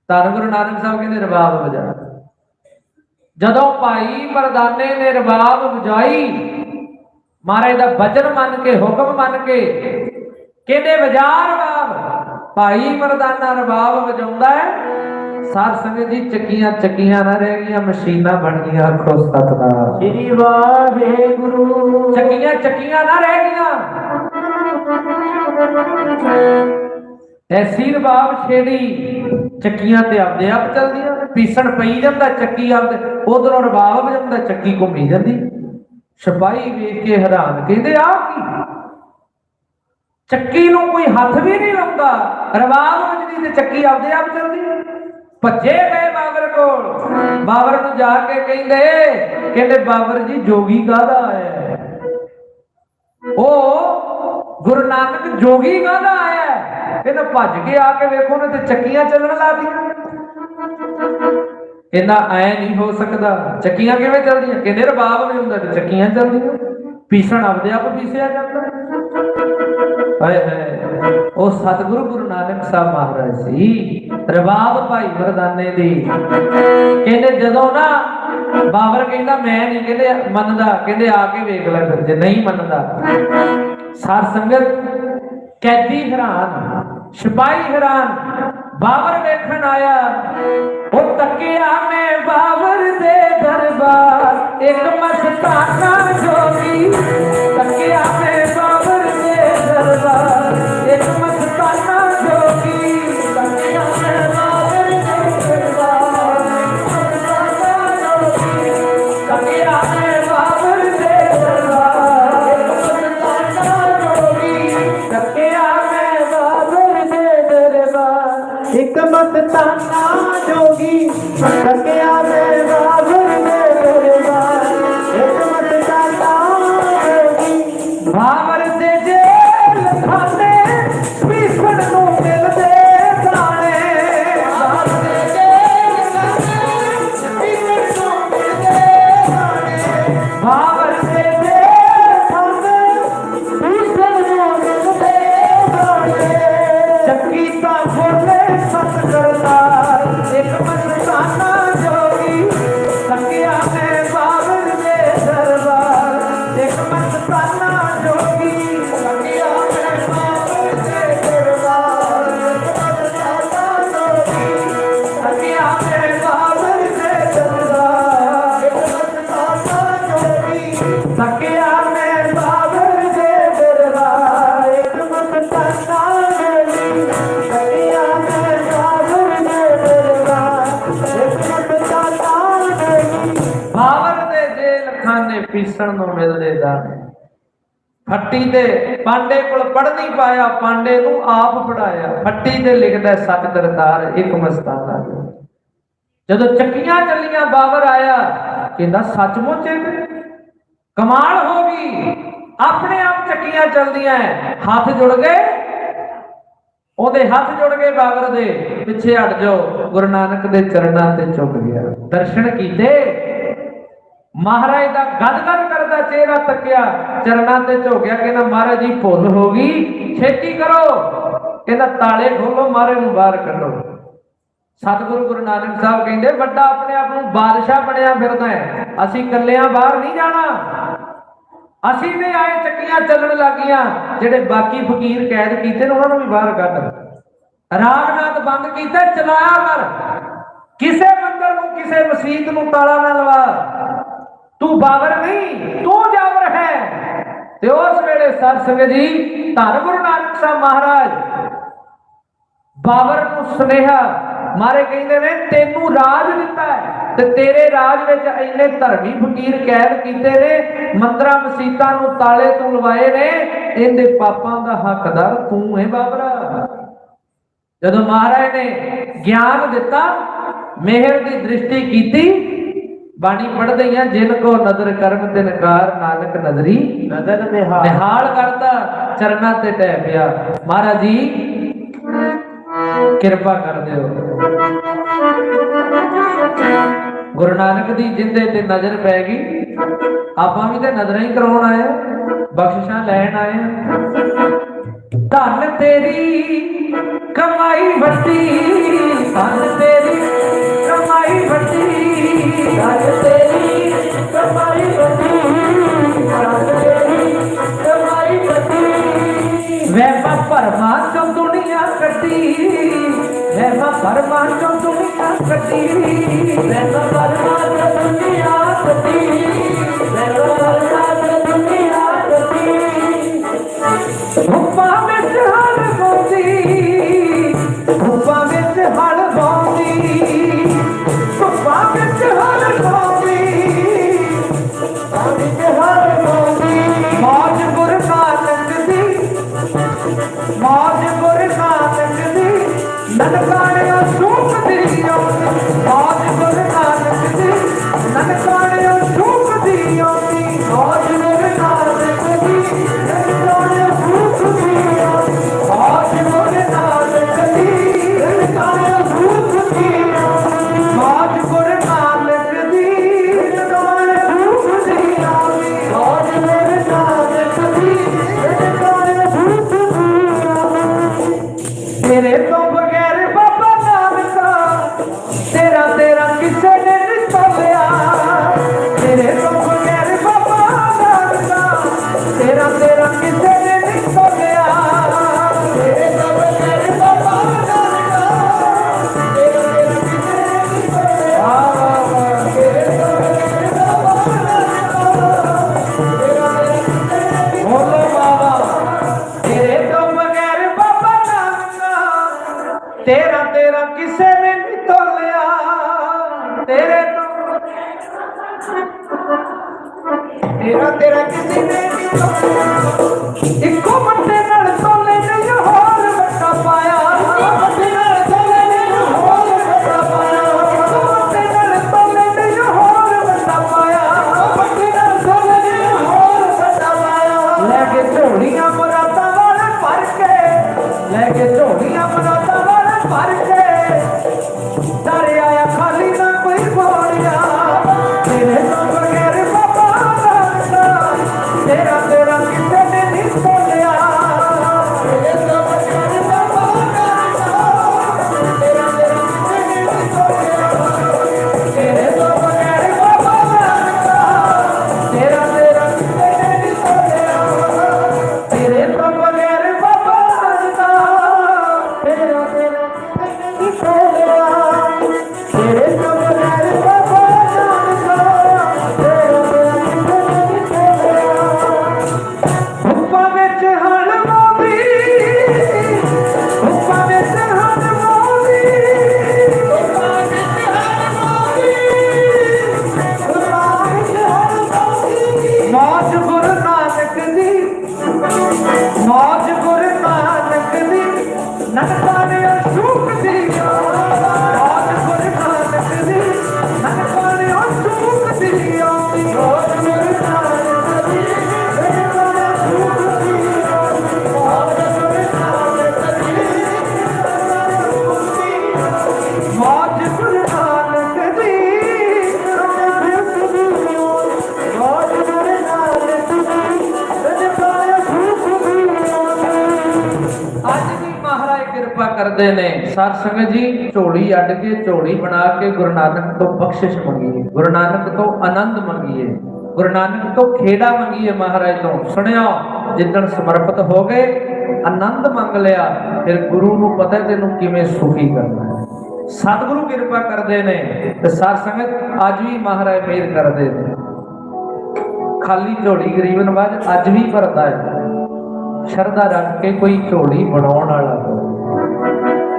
धन गुरु नानक साहब कहते रबाब वजा। जदों भाई मरदाने ने रबाब वजाई महाराज दा वचन मन के हुक्म मन के कहते वजा रबाब। भाई मरदाना रबाब वजाउंदा है। साध संगत जी चक्कियां चक्कियां ना रह गई मशीना बन गई। आखो सतनाम श्री वाहेगुरु। चक्कियां चक्कियां ना रह गई ऐसी रबाब छेड़ी चक्कियां ते आपदे आप चलदियां पीसण पई जांदा चक्की आपदे उधरों रबाब वजांदा चक्की घूमी जांदी। सिपाही वेख के हैरान कहंदे आ की चक्की नूं कोई हथ भी नहीं लाउंदा रबाब वजदी ते चक्की आपदे आप चलदी। भजे गए बाबर को बाबर नूं जाके कहंदे बाबर जी जोगी काहदा आया ओ गुरु नानक जोगी काहदा आया। कहंदा भज के आके वेखो ना ते चक्कियां चलण ला दी। कहंदा ऐ नहीं हो सकदा चक्कियां किवें चलदियां। कहंदे रबाब भी हुंदा ते चक्कियां चलदियां पीसण आपदे आप पीसिया जांदा। हाय हाय ओ सतगुरु गुरु नानक साहब महाराज सी रबाब भाई मरदाने दी। कहंदे जदों ना बाबर कहंदा मैं नहीं कहंदे मनदा कहंदे आके वेख ले फिर जे नहीं मनदा। साध संगत कैदी हैरान सिपाही हैरान बाबर वेखण आया ओ तकिया में बाबर दे दरबार एक मस्ताना जोगी। तकिया में बाबर दे दरबार एक मस्ताना जोगी। तकिया में बाबर दे दरबार तकिया में बाबर दे दरबार एक मस्ताना जोगी। तकिया में बाबर दे दरबार एक मस्ताना जोगी। तकिया में बाबर दे दरबार एक मस्ताना जोगी। बाबर दे जेल खाने पीसण नूं मिल मस्ताना जोगी सखिया मैं बाबर दे दरबार मस्ताना जोगी सखिया मैं बाबर दे दरबार मस्ताना जोगी सखिया मैं बाबर दे दरबार मस्ताना जोगी सखिया मैं बाबर दे दरबार मस्ताना जोगी बाबर दे जेल खाने पीसण ਨੂੰ ਮਿਲਦੇ ਦਾਣੇ ਫੱਟੀ ਤੇ ਪਾਂਡੇ ਕੋਲ ਪੜ ਨਹੀਂ ਪਾਇਆ ਪਾਂਡੇ ਨੂੰ ਆਪ ਪੜਾਇਆ ਫੱਟੀ ਤੇ ਲਿਖਦਾ ਸਤ ਦਰਦਾਰ ਇੱਕ ਮਸਤਾਨਾ ਜਦੋਂ ਚੱਕੀਆਂ ਚੱਲੀਆਂ ਬਾਬਰ ਆਇਆ ਕਹਿੰਦਾ ਸੱਚਮੁੱਚ ਕਮਾਲ ਹੋ ਗਈ ਆਪਣੇ ਆਪ ਚੱਕੀਆਂ ਚੱਲਦੀਆਂ ਹੱਥ ਜੁੜ ਗਏ ਉਹਦੇ ਹੱਥ ਜੁੜ ਗਏ ਬਾਬਰ ਦੇ ਪਿੱਛੇ ਹਟ ਜਾਓ ਗੁਰੂ ਨਾਨਕ ਦੇ ਚਰਨਾਂ ਤੇ ਝੁਕ ਗਿਆ ਦਰਸ਼ਨ ਕੀਤੇ महाराज का गदगद करता चेहरा तकिया चरणा ते झोकिया कहना महाराज जी भुल हो गई छेती करो कहना ताले खोलो महाराज नूं बाहर कढो सतगुरु गुरु नानक साहब कहंदे बड़ा अपने आप नूं बादशाह बनया फिरदा है असीं कल्लियां बाहर नहीं जाना असीं भी आए चक्कियां चलण लगियां जेडे बाकी फकीर कैद कीते ने उन्हां नूं भी बाहर कढ रागनाथ बंद कीता चलाया कर किसे मंदिर नूं किसे मसीत नूं ताला ना लवा तू बाबर नहीं तू जावर है ते उस वेले सत संगत जी धन गुरु नानक साहब महाराज बाबर नूं सुनेहा मारे कहंदे ने तेनू राज दिता है ते तेरे राज विच इन्ने धर्मी फकीर कैद कीते ने मंदिरां मसीतां नूं ताले तू लवाए ने इहदे पापां दा हकदार तू है बाबरा जदों महाराज ने ज्ञान दिता मेहर दी दृष्टि कीती बाणी पढ़ते हैं जिनको नजर करम तिनकार नानक नजरी नजर निहाल करता चरना ते टह पिया महाराज जी कृपा कर दियो गुरु नानक दी जिंदे ते नजर पै गई आपां भी ते नजर ही करवाउण आए बख्शिशां लैण आए धन तेरी कमाई वड्डी धन तेरी कमाई वड्डी धन तेरी कमाई वड्डी धन तेरी कमाई वड्डी वैमा भरमा चों दुनिया कटी वैमा भरमा चों दुनिया कटी वैमा भरमा चों दुनिया कटी वैमा भरमा चों दुनिया कटी हुप्पा विच हल बोंदी हुप्पा विच हल बोंदी हुप्पा विच हल बोंदी विच हल बोंदी मौज गुरु नानक दी मौज गुरु नानक दी ननकाणियों सूख दी मौज गुरु नानक दी ननकाणियों सूख दी मौज गुरु नानक दी ननकाणियों सूख दी मौज गुरु नानक दी ननकाणियों सूख दी मौज गुरु नानक दी ननकाणियों सूख दी मौज गुरु नानक दी ननकाणियों सूख दी तेरे तो बगैर बाबा नानका तेरा तेरा किसे ने नहीं तोलिया तेरे तो बगैर बाबा नानका तेरा तेरा किसे ने नहीं तोलिया तेरे तो बगैर बाबा नानका तेरा तेरा किसे ने नहीं तोलिया तेरे तो बगैर बाबा नानका तेरा तेरा किसे ने नहीं बोलो बाबा तेरे तो बगैर बाबा नानका तेरा तेरा किसे ने नहीं तोलिया तेरे तो तेरा तेरा किसी ने नहीं तोलिया इको मट्टे नाल तोले नहीं होर बट्टा पाया मट्टे नाल तोले नहीं होर बट्टा पाया मट्टे नाल तोले नहीं होर बट्टा पाया मट्टे नाल तोले नहीं होर बट्टा पाया लेके झोलियां मुरादां वाले भर के लेके झोलियां मुरादां वाले भर के डर आया खाली ना कोई बोलिया तेरे तो बगैर बाबा नानका तेरा तेरा किसे ने नहीं तोलिया करते ने साध संगत जी, झोली अड के झोली बना के गुरु नानक तो बख्शिश मंगीए, गुरु नानक तो आनंद मंगीए, गुरु नानक तो खेड़ा मंगीए। महाराज तो सुनिया जिदन समर्पित हो गए, आनंद मंग लिया, फिर गुरु नूं पता तेनों किवें सुखी करना है। सतगुरु कृपा करते ने ते साध संगत अज भी महाराज मेहर करते हैं। खाली झोली गरीब नवाज अज भी भरता है, शरधा रख के कोई झोली बनाउण वाला हो।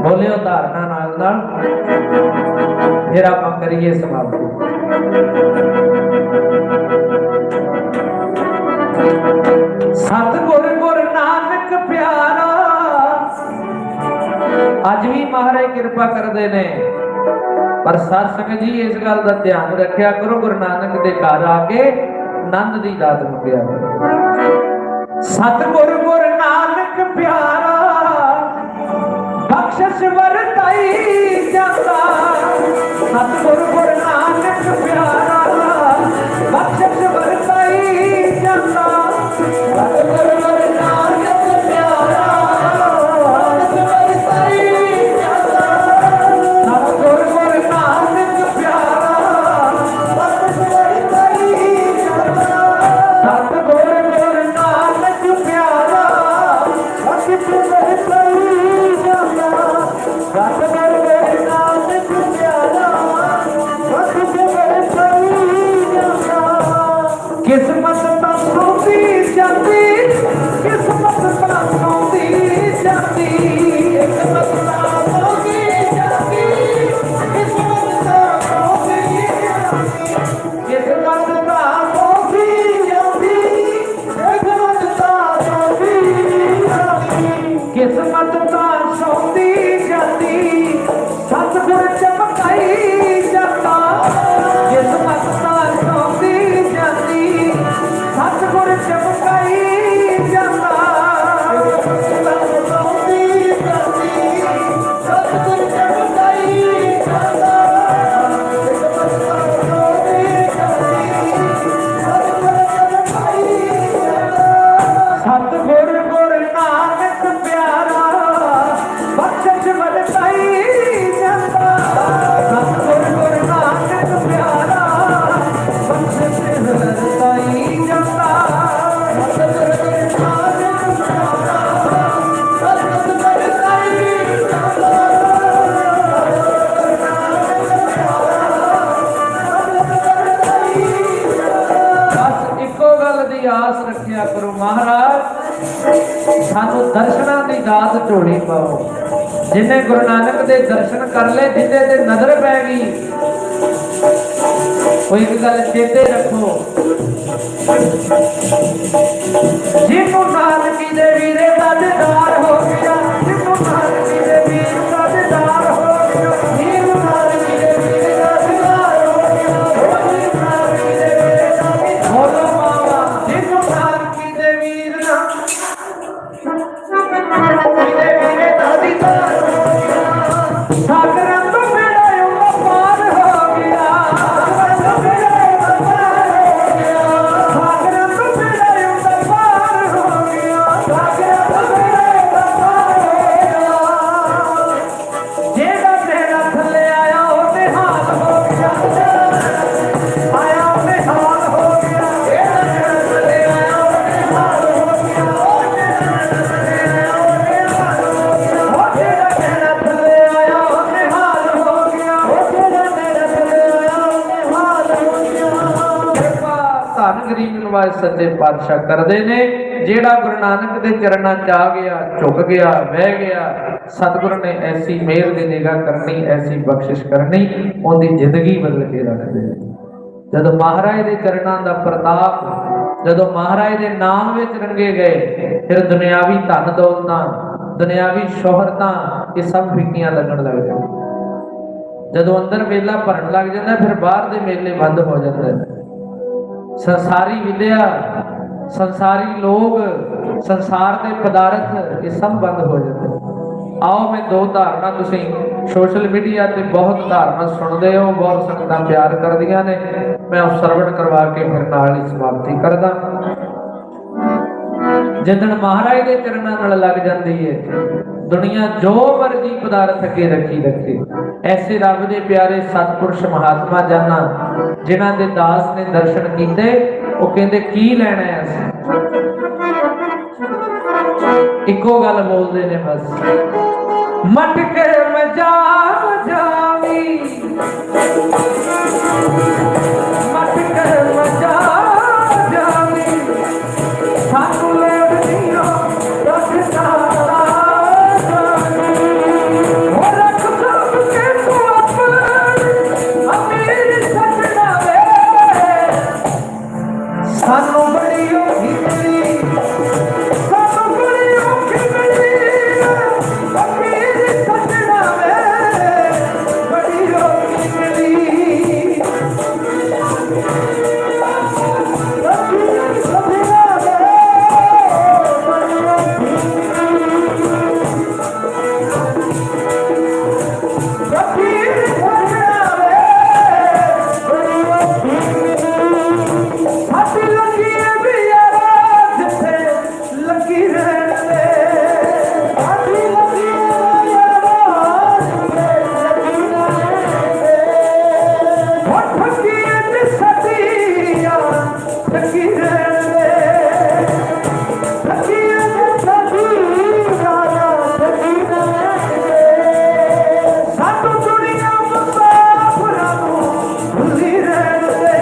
बोलियो धारणा नाल फिर आपां करिए समाप्ति। सतगुर गुरु नानक प्यारा, अज भी महाराज कृपा करते ने। पर साध संगत जी इस गल का ध्यान रखिया करो, गुरु नानक के घर आके आनंद की दात मंगिया करो। सतगुर गुरु नानक प्यारा, बख्शिश वरताई जाता। सतगुर गुरु नानक प्यारा, बख्शिश वरताई जाता। सतगुर गुरु नानक प्यारा, बख्शिश वरताई जाता। सतगुर गुरु नानक प्यारा, बख्शिश वरताई जाता। सतगुर गुरु नानक प्यारा, बख्शिश वरताई जाता। सतगुर गुरु नानक प्यारा, बख्शिश वरताई जाता। किस्मत तां सौंपी जाती, किस्मत तां सौंपी जाती, किस्मत तां सौंपी जाती, किस्मत तां सौंपी जाती। किस्मत तां सौंपी जाती, किस्मत तां सौंपी जाती। किस्मत तां सौंपी जाती, सतगुर चमकाई जाता। किस्मत तां सौंपी जाती, सतगुर चमकाई जाता। किस्मत सौंपी जाती, सतगुर चमकाई जाता। किस्मत सौंपी जाती, सतगुर चमकाई जाता। सतगुर गुरु नानक प्यारा, बख्शिश वरताई जाता। सतगुर गुरु नानक प्यारा, बख्शिश वरताई जाता। सतगुर गुरु नानक प्यारा, बख्शिश वरताई जाता। बस इको गल दी आस रखिया करो, महाराज सानू दर्शनां दी दात झोली पाओ। जिन्हें गुरु नानक दे दर्शन कर ले, जिन्हें ते नजर पै गई, कोई एक गल चेते रखो, जिन्हों नानकी दे वीरे दा दीदार हो गया, जिन्हों नानकी दे वीर दा दीदार हो गया, जिन्हों नानकी दे वीर दा दीदार हो गया, जिन्हों नानकी दे वीर दा दीदार हो गया, जिन्हों नानकी दे वीर दा दीदार हो गया। सागरां तो बेड़ा उंदा पार हो गया, सागरां तो बेड़ा उंदा पार हो गया, सागरां तो बेड़ा उंदा पार हो गया, सागरां तो बेड़ा उंदा पार हो गया। जेड़ा बेड़ा थल्ले आया वो निहाल हो गया, आया वो निहाल हो गया। जेड़ा बेड़ा थल्ले आया वो निहाल हो गया, जेड़ा थल्ले आया वो निहाल हो गया, वो जेड़ा बेड़ा थल्ले आया वो निहाल हो गया, वो जेड़ा बेड़ा थल्ले आया वो निहाल हो गया। किरपा धन गरीब नवाज सच्चे पातशाह करदे ने। जेड़ा गुरु नानक दे चरणां च आ गया, झुक गया, बह गया, सतगुरु ने ऐसी मेहर दी निगाह करनी, ऐसी बख्शिश करनी, उनकी जिंदगी बदल के रख दे। जदों महाराज दे चरणां दा प्रताप, जदों महाराज दे नाम विच रंगे गए, फिर दुनियावी धन दौलतां, दुनियावी शोहरतां ये सब फिक्कियां लगन लग जाए। जदों अंदर मेला भरन लग जाता, फिर बाहर दे मेले बंद हो जाते। संसारी विद्या, संसारी लोग, संसार के पदार्थ ये सब बंद हो जाते। आओ मैं दो धारणा, तुसी सोशल मीडिया ते बहुत धारणा सुनते हो, बहुत संगतां प्यार करदियां ने, मैं उस सरवण करवा के फिर नाल ही समाप्ति करदा। जिदन महाराज के चरणां नाल लग जाती है, दुनिया जो मर्जी पदार्थ अगे रखी रखे। ऐसे रब दे प्यारे सतपुरुष महात्मा जाना जिन्हां दे दास ने दर्शन कीते, वो कहंदे की लैणा है असीं, इको गल बोलते ने बस, मटके में जावी मटके में जावी सानू लेवनियों रखता सानू बड़ी औखी मिली, सानू बड़ी औखी मिली, अमीर सजना वे बड़ी औखी मिली, अमीर सजना वे बड़ी औखी अमीर सजना वे बड़ी औखी साडी लगी भी यारा जिथे लगी रहने, साडी लगी यारा जिथे लगी रहने, वो ठगी ते साडी यारा ठगी रहने, ठगी ते साडी यारा ठगी रहने, साडू दुनिया मुसाफिरां नूं भुल्ली रहने,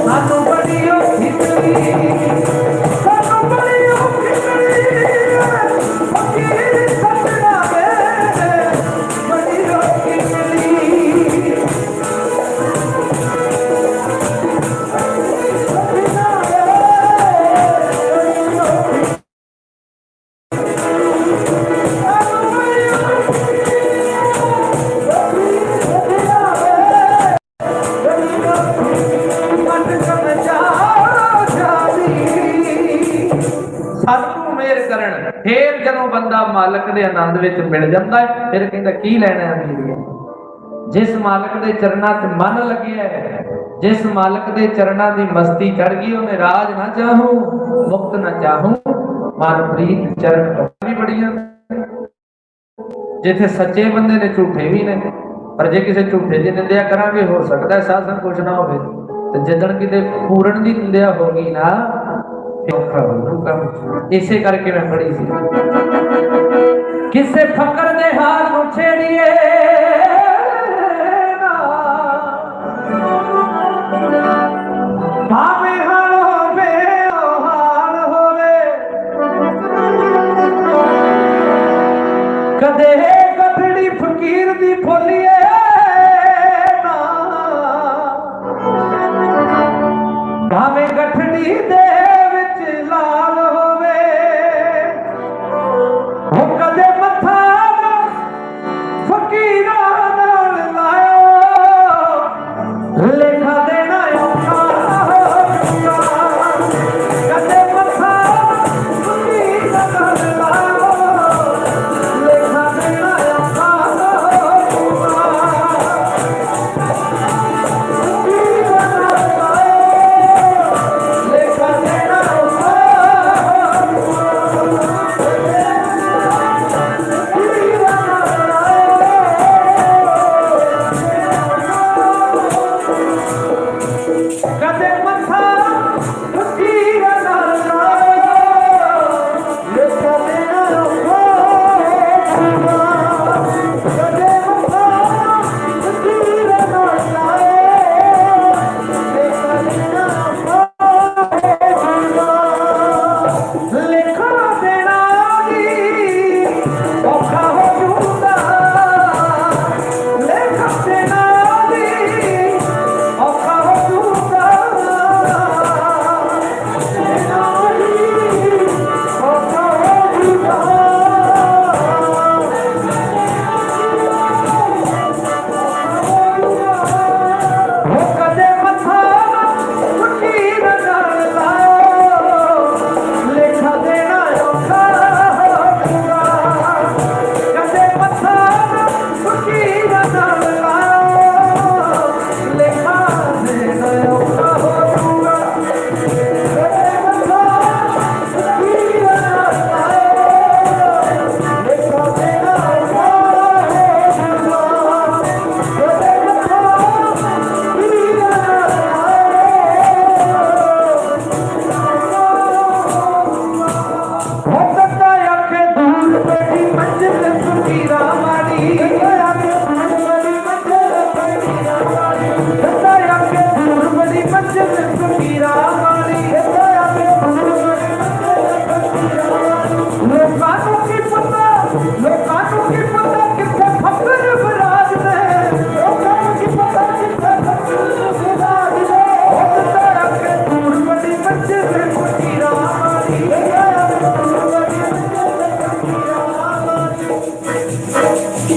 सानू बड़ी औखी मिली, सानू बड़ी औखी मिली, फकीर सजना वे बड़ी औखी मिली, सजना वे बड़ी औखी, सानू बड़ी औखी सजना वे बड़ी औखी सानू मेहर करन। फिर जदों बंदा मालक दे आनंद विच मिल जांदा है, फिर कहंदा की लैणा अमीरी, जिस मालक दे चरणां च मन लगिया है, जिस मालक दे चरणां दी मस्ती चढ़ गई, उन्हें राज ना चाहूं मुक्त ना चाहूं मनप्रीत चरण भी बड़ियां। जिथे सच्चे बंदे ने झूठे भी ने, पर जे किसी झूठे की निंदिया करांगे हो सकता है साथ संग कुछ ना होवे, ते जिदण किते पूर्ण की निंदिया होगी ना इसे करके मैं पढ़ी सी, किसे फकर दे हाल नूं छेड़िए ना, भावे हाल होवे हाल होवे, कदे गठड़ी फकीर दी फुलिए ना, भावे गठड़ी दे लाल होवे, हो कदे मथा फकीर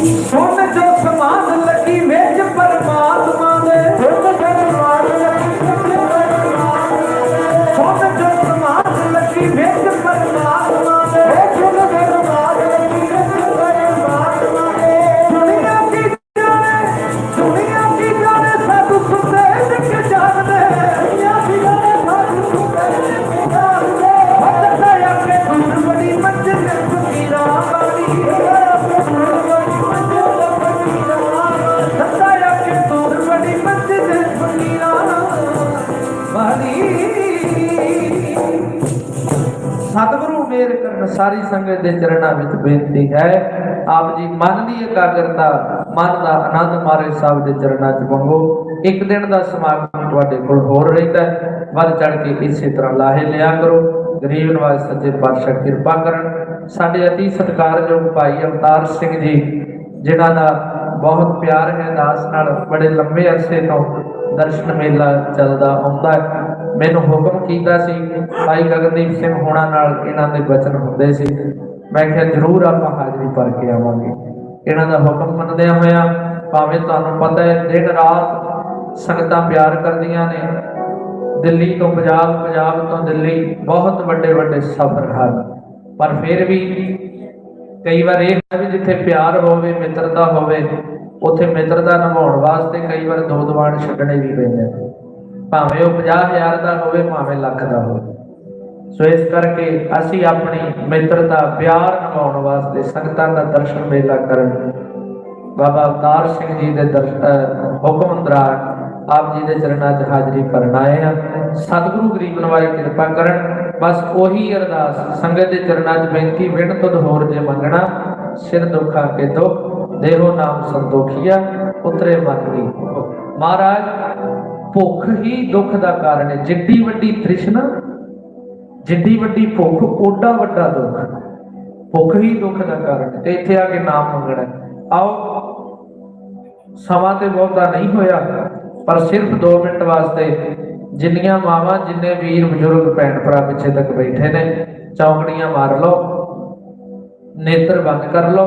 सुन जो समाज लगी विच परमात्मा दे, सुन जो समाज लगी विच परमात्मा दे, दुनिया की जाने साधु सुते सिख जागदे, दया के दूर बड़ी मंजिल फकीरा वाली, दया के दूर बड़ी मंजिल फकीरा वाली। सतगुरु मेर करन सारी संगत के चरणों में बेनती है, आप जी मन की एकाग्रता मन का आनंद मारे साहब के चरणों च मंगो। एक दिन का समागम तुहाडे कोल होर रहिंदा है, वध चढ़ के इसी तरह लाहे लिया करो। गरीब नवाज सच्चे पातशाह किरपा करन। साडे अति सत्कारयोग भाई अवतार सिंह जी जिन्हां दा बहुत प्यार है दास नाल, बड़े लंबे अरसे तो दर्शन मेला चलदा आउंदा है। मैनूं हुक्म कीता सी भाई गगनदीप सिंह होना नाल इन्हां दे वचन हुंदे सी, मैं कहा जरूर आपां हाज़री भर के आवांगे। इन्हां दा हुक्म मनदिआं होइआं भावें तुहानूं पता है दिन रात संगतां प्यार करदियां ने, दिल्ली तो पंजाब, पंजाब तो दिल्ली, बहुत बड़े बड़े सफर हैं, पर फिर भी कई बार यह है भी जिथे प्यार होवे मित्रता होवे उत्थे मित्रता निभाउण वास्ते कई बार दो दीवान छड्डणे भी पैंदे, भावें वो 50,000 का होवे भावें लाख का होवे। सो इस करके असी अपनी मित्रता प्यार निभाउण वास्ते संगतां दा दर्शन मेला करन बाबा अवतार सिंह जी के हुक्म दौरान आप जी के चरणों च हाज़री भरन आए हैं। सतगुरु गरीब नवाज कृपा करन। बस वही अरदास संगत के चरणों च बेनती, बिन तुद होर जे मंगना, सिर दुखा के दुख देहो नाम संतोखिया, उतरे मन की महाराज। भुख ही दुख का कारण है, जिड्डी वड्डी तृष्णा जिड्डी वड्डी भुख ओडा वड्डा दुख, भुख ही दुख का कारण है। इत्थे आके नाम मंगना। आओ समा ते बहुता नहीं होया, पर सिर्फ 2 मिनट वास्ते जिन्नियां मावां जिन्ने वीर बजुर्ग भैन भरा पिछे तक बैठे ने, चौंकड़ियां मार लो, नेत्र बंद कर लो,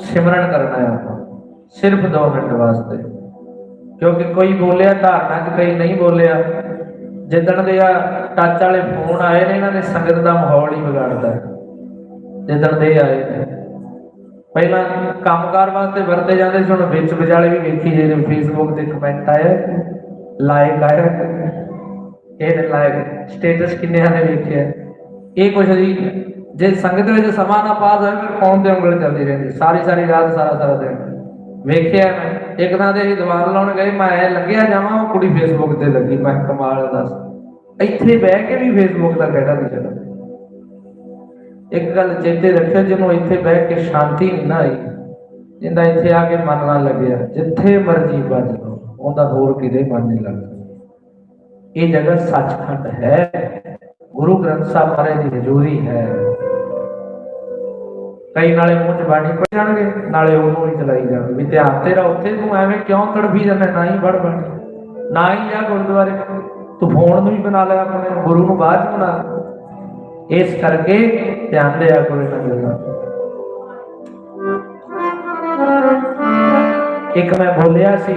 सिमरन करना है सिर्फ 2 मिनट वास्ते। क्योंकि कोई बोलिया धारणा च कई नहीं बोलिया। जिदन दे टच वाले फोन आए ने, इन्होंने संगत का माहौल ही बिगाड़ता है। जिदन दे आए पहला कामकार वास्ते वरते जाते थे, हुण विच विचाले भी वेखी जे फेसबुक से कमेंट आया, लाइक आया, ये लाइक स्टेटस किन्ने ने वेखे, ये कुछ जी जे संगत में समा ना पास होए फिर फोन से उंगल चलती रहती सारी सारी रात सारा सारा दिन। वेख्या मैं एक थां ते दीवार लाउण गए, मैं लग्या जावां वो कुड़ी फेसबुक ते लगी, मैं कमाल दस इत्थे बह के भी फेसबुक का कहड़ा नहीं चलदा। एक गल चेते रखियो, जिन्हों इत्थे बह के शांति नहीं ना आई, जिंदा इत्थे आके मन ना लग्या, जिथे मर्जी बज लो उहदा होर किते मन नहीं लगदा। ये जगह सचखंड है, गुरु ग्रंथ साहब महाराज की हजूरी है। कई नाले मुंह च बाणी पड़ जाणगे, नाले उहनूं ही चलाई जाणगे भी ध्यान तेरा उत्थे, तूं एवें क्यों तड़फी जाना, ना ही पढ़ बाणी, ना ही जा गुरुद्वारे, तू फोन नूं ही बना लिया अपने, गुरु नूं बाद च बना। इस करके ध्यान दिया करो इन्हां गल्लां। एक मैं बोलिया सी,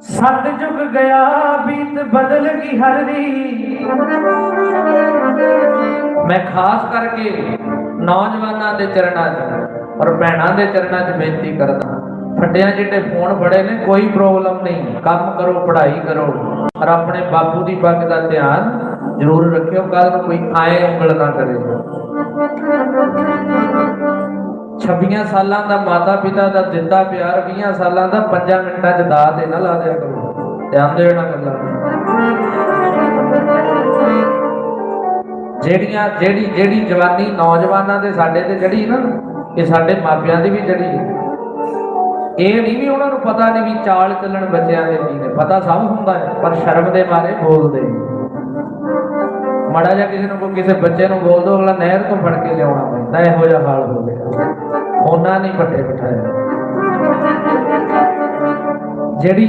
सत जुग गया बीत बदल गई हर री। मैं खास करके नौजवानों के चरणों और भैनों के चरणों च बेनती करदा, फटिया जिहड़े फोन फड़े ने कोई प्रॉब्लम नहीं, काम करो पढ़ाई करो और अपने बापू की पग का ध्यान जरूर रखियो, कल कोई आए उंगल ना करे। 26 सालों का माता पिता का दिता प्यार 20 सालों का 5 मिनटा च दा ते ना ला दिया करो, ध्यान दो इन्हां गल्लां। जेड़ी जवानी नौजवानों के साडे ते जड़ी ना, ये साडे मापियां दी भी जड़ी है। ये नहीं भी उन्होंने पता नहीं भी चाल चलन बच्चों के की ने, पता सब हुंदा है, पर शर्म के मारे बोलते। माड़ा जा किसी बच्चे को बोल दो, अगला नहर तो फड़ के लिया पैंदा, इहो जिहा हाल हो गया। फोना नहीं पट्टे बिठाया। जिहड़ी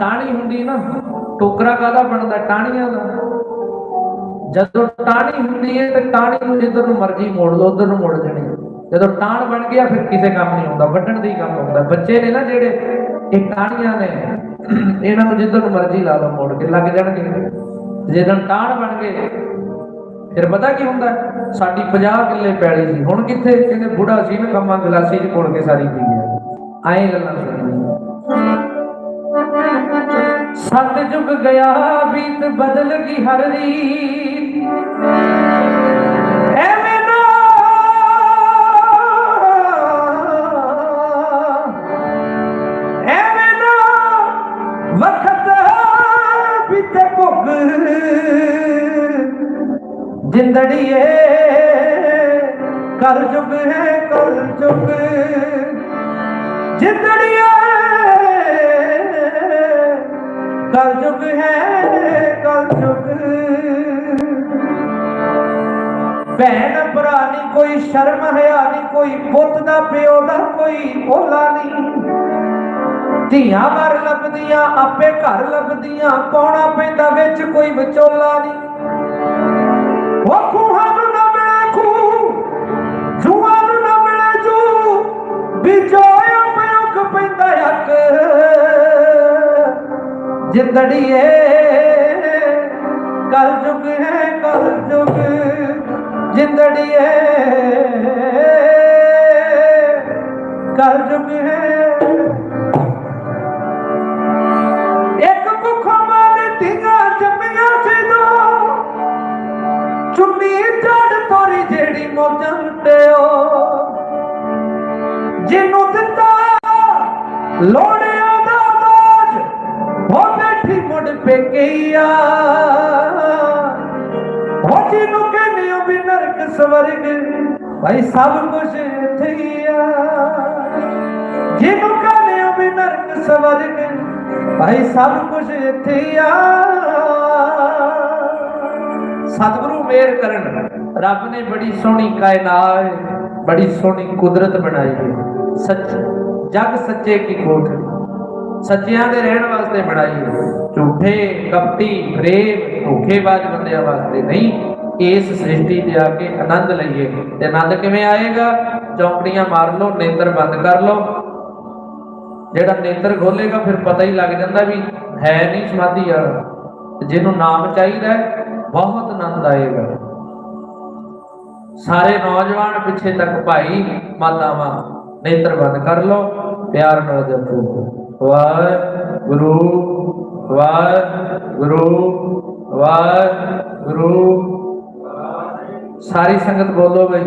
टाणी हुंदी ना, टोकरा काहदा बनदा, टाणियां दा। ਜਦੋਂ ਟਾਹਣੀ ਹੁੰਦੀ ਹੈ ਤੇ ਟਾਹਣੀ ਨੂੰ ਜਿੱਧਰ ਨੂੰ ਮਰਜ਼ੀ ਮੋੜ ਲਓ ਉਧਰ ਨੂੰ ਮੁੜ ਜਾਣੀ। ਜਦੋਂ ਟਾਹਣ ਬਣ ਗਿਆ ਫਿਰ ਕਿਸੇ ਕੰਮ ਨਹੀਂ ਆਉਂਦਾ, ਵੱਢਣ ਦੀ ਕੰਮ ਆਉਂਦਾ। ਬੱਚੇ ਨੇ ਨਾ ਜਿਹੜੇ ਇਹ ਟਾਹਣੀਆਂ ਨੇ, ਇਹਨਾਂ ਨੂੰ ਜਿੱਧਰ ਨੂੰ ਮਰਜ਼ੀ ਲਾ ਲਓ ਮੋੜ ਕੇ ਲੱਗ ਜਾਣਗੇ। ਜਦੋਂ ਟਾਹਣ ਬਣ ਗਏ ਫਿਰ ਪਤਾ ਕੀ ਹੁੰਦਾ, ਸਾਡੀ 50 ਕਿੱਲੇ ਪੈਲੀ ਸੀ, ਹੁਣ ਕਿੱਥੇ, ਕਹਿੰਦੇ ਬੁੜਾ ਸੀ ਨਾ ਕੰਮਾਂ ਗਲਾਸੀ ਚ ਪੁਣ ਕੇ ਸਾਰੀ ਪੀ ਗਿਆ। ਐਂ ਗੱਲਾਂ ਸੁਣੀਆਂ। ਸਤ ਜੁਗ ਗਿਆ ਬੀਤ ਬਦਲ ਗਈ ਹਰ ਰੀਤ, ਐਵੇਂ ਨਾ ਐਵੇਂ ਨਾ ਵਕਤ ਬੀਤੇ ਭੁੱਖ ਜਿੰਦੜੀਏ, ਕਲ ਜੁਗ ਹੈ ਕਲ ਜੁਗ ਜਿੰਦੜੀਏ, ਕਲ ਜੁਗ ਹੈ ਕਲ ਜੁਗ। ਭੈਣ ਭਰਾ ਨਹੀਂ ਕੋਈ ਸ਼ਰਮ ਹਿਆ ਨਹੀਂ, ਕੋਈ ਪੁੱਤ ਦਾ ਪਿਓ ਦਾ ਕੋਈ ਓਲਾ ਨਹੀਂ। ਧੀਆਂ ਮਰ ਲੱਭਦੀਆਂ ਆਪੇ ਘਰ ਲੱਭਦੀਆਂ, ਪਾਉਣਾ ਪੈਂਦਾ ਵਿੱਚ ਕੋਈ ਵਿਚੋਲਾ ਨਹੀਂ। ਉਹ ਖੂਹਾਂ ਨੂੰ ਨਾ ਮਿਲੇ ਖੂਹ, ਜੂਆਂ ਨੂੰ ਨਾ ਮਿਲੇ ਜੂ, ਵਿਚੋਇਆ ਪਿਉਕ ਪੈਂਦਾ ਅੱਕ ਜਿੰਦੜੀਏ, ਕਲ ਜੁਗ ਹੈ ਕਲ ਜੁਗ ਜਿੰਦੜੀਏ, ਕਲ ਜੁਗ ਹੈ। ਇੱਕ ਭੁੱਖੋਂ ਮਾਂ ਨੇ ਧੀਆਂ ਜੰਮੀਆਂ ਸੀ ਦੋ, ਚੁੰਨੀ ਚੜ ਤੋਰੀ ਜਿਹੜੀ ਮੌਜਾਂ ਲੁੱਟਿਓ, ਜਿਹਨੂੰ ਦਿੱਤਾ ਲੋੜਿਆਂ ਦਾ ਦਾਜ ਉਹ ਬੈਠੀ ਮੁੜ ਪੇਕੀਆ, ਉਹ ਜਿਹਨੂੰ ਕਹਿੰਦੇ ਹੋ ਵੀ ਨਰਕ ਸਵਰਗ ਭਾਈ ਸਭ ਕੁਛ ਇੱਥੇ ਹੀ ਆ, ਜਿਹਨੂੰ ਕਹਿੰਦੇ ਹੋ ਵੀ ਨਰਕ ਸਵਰਗ ਭਾਈ ਸਭ ਕੁਛ ਇੱਥੇ ਹੀ ਆ। ਸਤਿਗੁਰੂ ਮੇਰ ਕਰਨ, ਰੱਬ ਨੇ ਬੜੀ ਸੋਹਣੀ ਕਾਇਨਾਤ, ਬੜੀ ਸੋਹਣੀ ਕੁਦਰਤ ਬਣਾਈ ਹੈ। ਸੱਚ ਜਗ ਸੱਚੇ ਕੀ ਕੋਠ, ਸੱਚਿਆਂ ਦੇ ਰਹਿਣ ਵਾਸਤੇ ਬਣਾਈ ਹੈ। ਝੂਠੇ ਕਪਟੀ ਪ੍ਰੇਮ ਧੋਖੇਬਾਜ਼ ਬੰਦਿਆਂ ਵਾਸਤੇ ਨਹੀਂ। ਇਸ ਸ੍ਰਿਸ਼ਟੀ ਤੇ ਆ ਕੇ ਆਨੰਦ ਲਈਏ। ਤੇ ਆਨੰਦ ਕਿਵੇਂ ਆਏਗਾ? ਚੌਂਕੜੀਆਂ ਮਾਰ ਲਓ, ਨੇਤਰ ਬੰਦ ਕਰ ਲਓ। ਜਿਹੜਾ ਨੇਤਰ ਖੋਲੇਗਾ ਫਿਰ ਪਤਾ ਹੀ ਲੱਗ ਜਾਂਦਾ ਵੀ ਹੈ ਨਹੀਂ ਸਮਾਧੀ ਵਾਲਾ। ਜਿਹਨੂੰ ਨਾਮ ਚਾਹੀਦਾ ਬਹੁਤ ਆਨੰਦ ਆਏਗਾ। ਸਾਰੇ ਨੌਜਵਾਨ ਪਿੱਛੇ ਤੱਕ ਭਾਈ ਮਾਤਾਵਾਂ ਨੇਤਰ ਬੰਦ ਕਰ ਲਓ, ਪਿਆਰ ਨਾਲ ਜਪੋ ਵਾਹਿਗੁਰੂ ਵਾਹਿਗੁਰੂ ਵਾਹਿਗੁਰੂ। ਸਾਰੀ ਸੰਗਤ ਬੋਲੋ ਬਈ,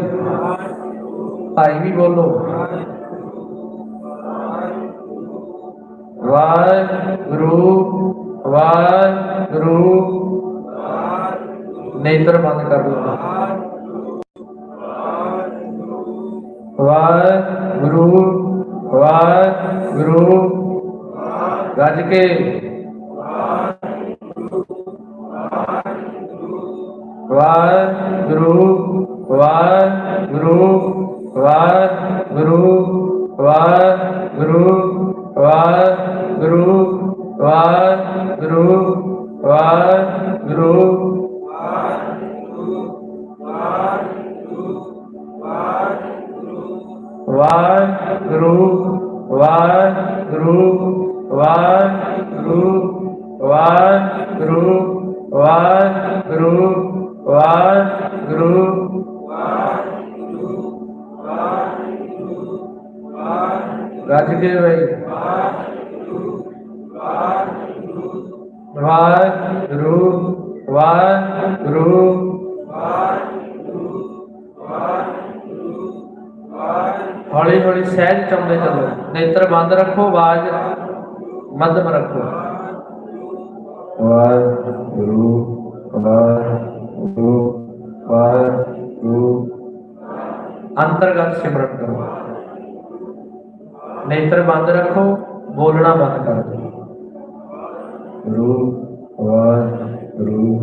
ਭਾਈ ਵੀ ਬੋਲੋ ਵਾਹਿਗੁਰੂ ਵਾਹਿਗੁਰੂ। ਨੇਤਰ ਬੰਦ ਕਰ ਲਓ। ਵਾਹਿਗੁਰੂ ਵਾਹਿਗੁਰੂ ਗੱਜ ਕੇ ਵਾਹਿਗੁਰੂ ਵਾਹਿਗੁਰੂ ਵਾਹਿਗੁਰੂ ਵਾਹਿਗੁਰੂ ਵਾਹਿਗੁਰੂ ਵਾਹਿਗੁਰੂ ਵਾਹਿਗੁਰੂ ਵਾਹਿਗੁਰੂ ਵਾਹਿਗੁਰੂ ਵਾਹਿਗੁਰੂ ਵਾਹਿਗੁਰੂ ਵਾਹਿਗੁਰੂ ਵਾਹਿਗੁਰੂ ਗੱਜ ਕੇ ਬਈ ਵਾਹਿਗੁਰੂ ਵਾਹਿਗੁਰੂ। ਹੌਲੀ ਹੌਲੀ ਸਹਿਜ ਚਾਉਂਦੇ ਚੱਲੋ। ਨੇਤਰ ਬੰਦ ਰੱਖੋ, ਆਵਾਜ਼ ਮੱਧਮ ਰੱਖੋ। ਵਾਹਿਗੁਰੂ ਵਾਹਿਗੁਰੂ ਵਾਹਿਗੁਰੂ। ਅੰਤਰਗਤ ਸਿਮਰਨ ਕਰੋ। ਨੇਤਰ ਬੰਦ ਰੱਖੋ, ਬੋਲਣਾ ਬੰਦ ਕਰ ਦਿਓ। ਗੁਰੂ ਵਾਹਿਗੁਰੂ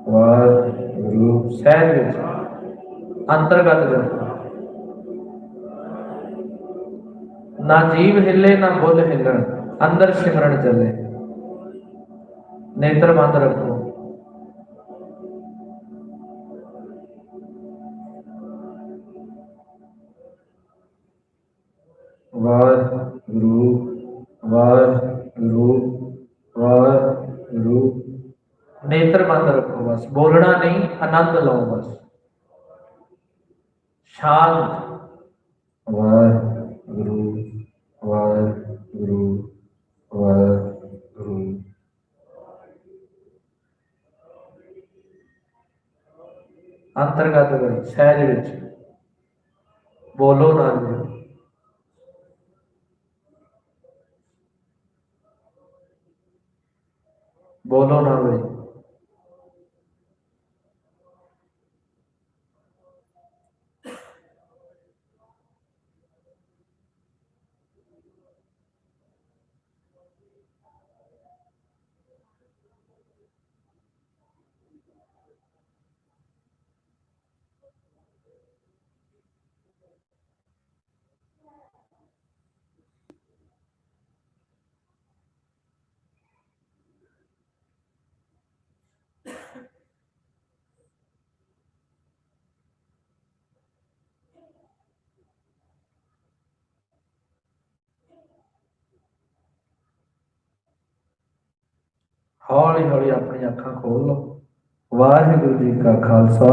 ਵਾਹਿਗੁਰੂ। ਸਹਿਜ ਵਿੱਚ ਅੰਤਰਗਤ ਰੱਖੋ। ਨਾ ਜੀਵ ਹਿੱਲੇ ਨਾ ਬੁੱਲ ਹਿੱਲਣ, ਅੰਦਰ ਸਿਮਰਨ ਚੱਲੇ। ਨੇਤਰ ਬੰਦ ਰੱਖੋ। ਵਾਹਿਗੁਰੂ ਵਾਹਿਗੁਰੂ ਵਾਹਿਗੁਰੂ। नेत्र बंद रखो, बस बोलना नहीं, आनंद लो बस, शांत। वाहिगुरू वाहिगुरू वाहिगुरू। अंतर्गत गई सहज विच बोलो ना जी, बोलो ना भाई। हौली हौली अपनी अखां खोल लो। वाहिगुरू जी का खालसा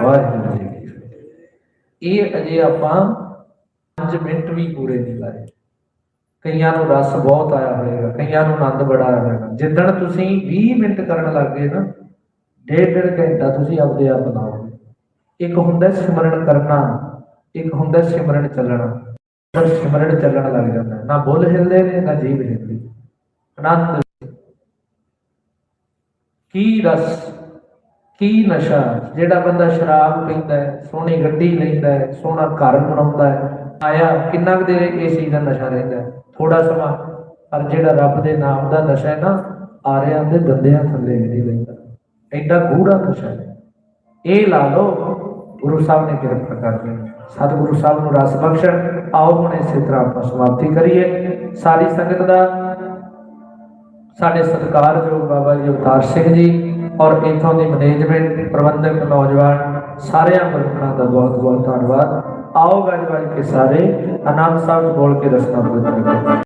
वाहिगुरू जी की फतेह। ये अजे आपां 5 मिनट भी पूरे नहीं लाए। कईयां नूं रस बहुत आया होएगा, कईयां नूं आनंद बड़ा आया होएगा। जिद्दण तुसीं 20 मिनट करन लग गए ना, 1.5 घंटा तुसीं आपदे आप लाओगे। एक हुंदा सिमरन करना, एक हुंदा सिमरन चलना। पर सिमरन चलण लग जाता है, ना बुल हिलदे ने ना जीभ हिलदी। आनंद की रस की नशा। जिहड़ा बंदा शराब पींदा है, सोहनी गड्डी लैंदा है, सोहना घर बनाउंदा है, आया किन्ना कुछ देर इस चीज़ का नशा रहिंदा है, थोड़ा समा। पर जिहड़ा रब दे नाम का नशा है ना, आरियां दे दंदियां थल्ले नहीं लैंदा, एडा गूढ़ा नशा है। ये ला लो, गुरु साहब ने किरपा कर दी। सतगुरु साहब नूं रस बख्शण। आओ हुण इसे तरह आपां समाप्ति करिए। सारी संगत का साढ़े सत्कारयोग बाबा जी अवतार सिंह जी और इथों की मैनेजमेंट प्रबंधक नौजवान सारे मुल्कों का बहुत बहुत धन्यवाद। आओ गज बज के सारे आनंद साहब बोल के रसना पवित्र।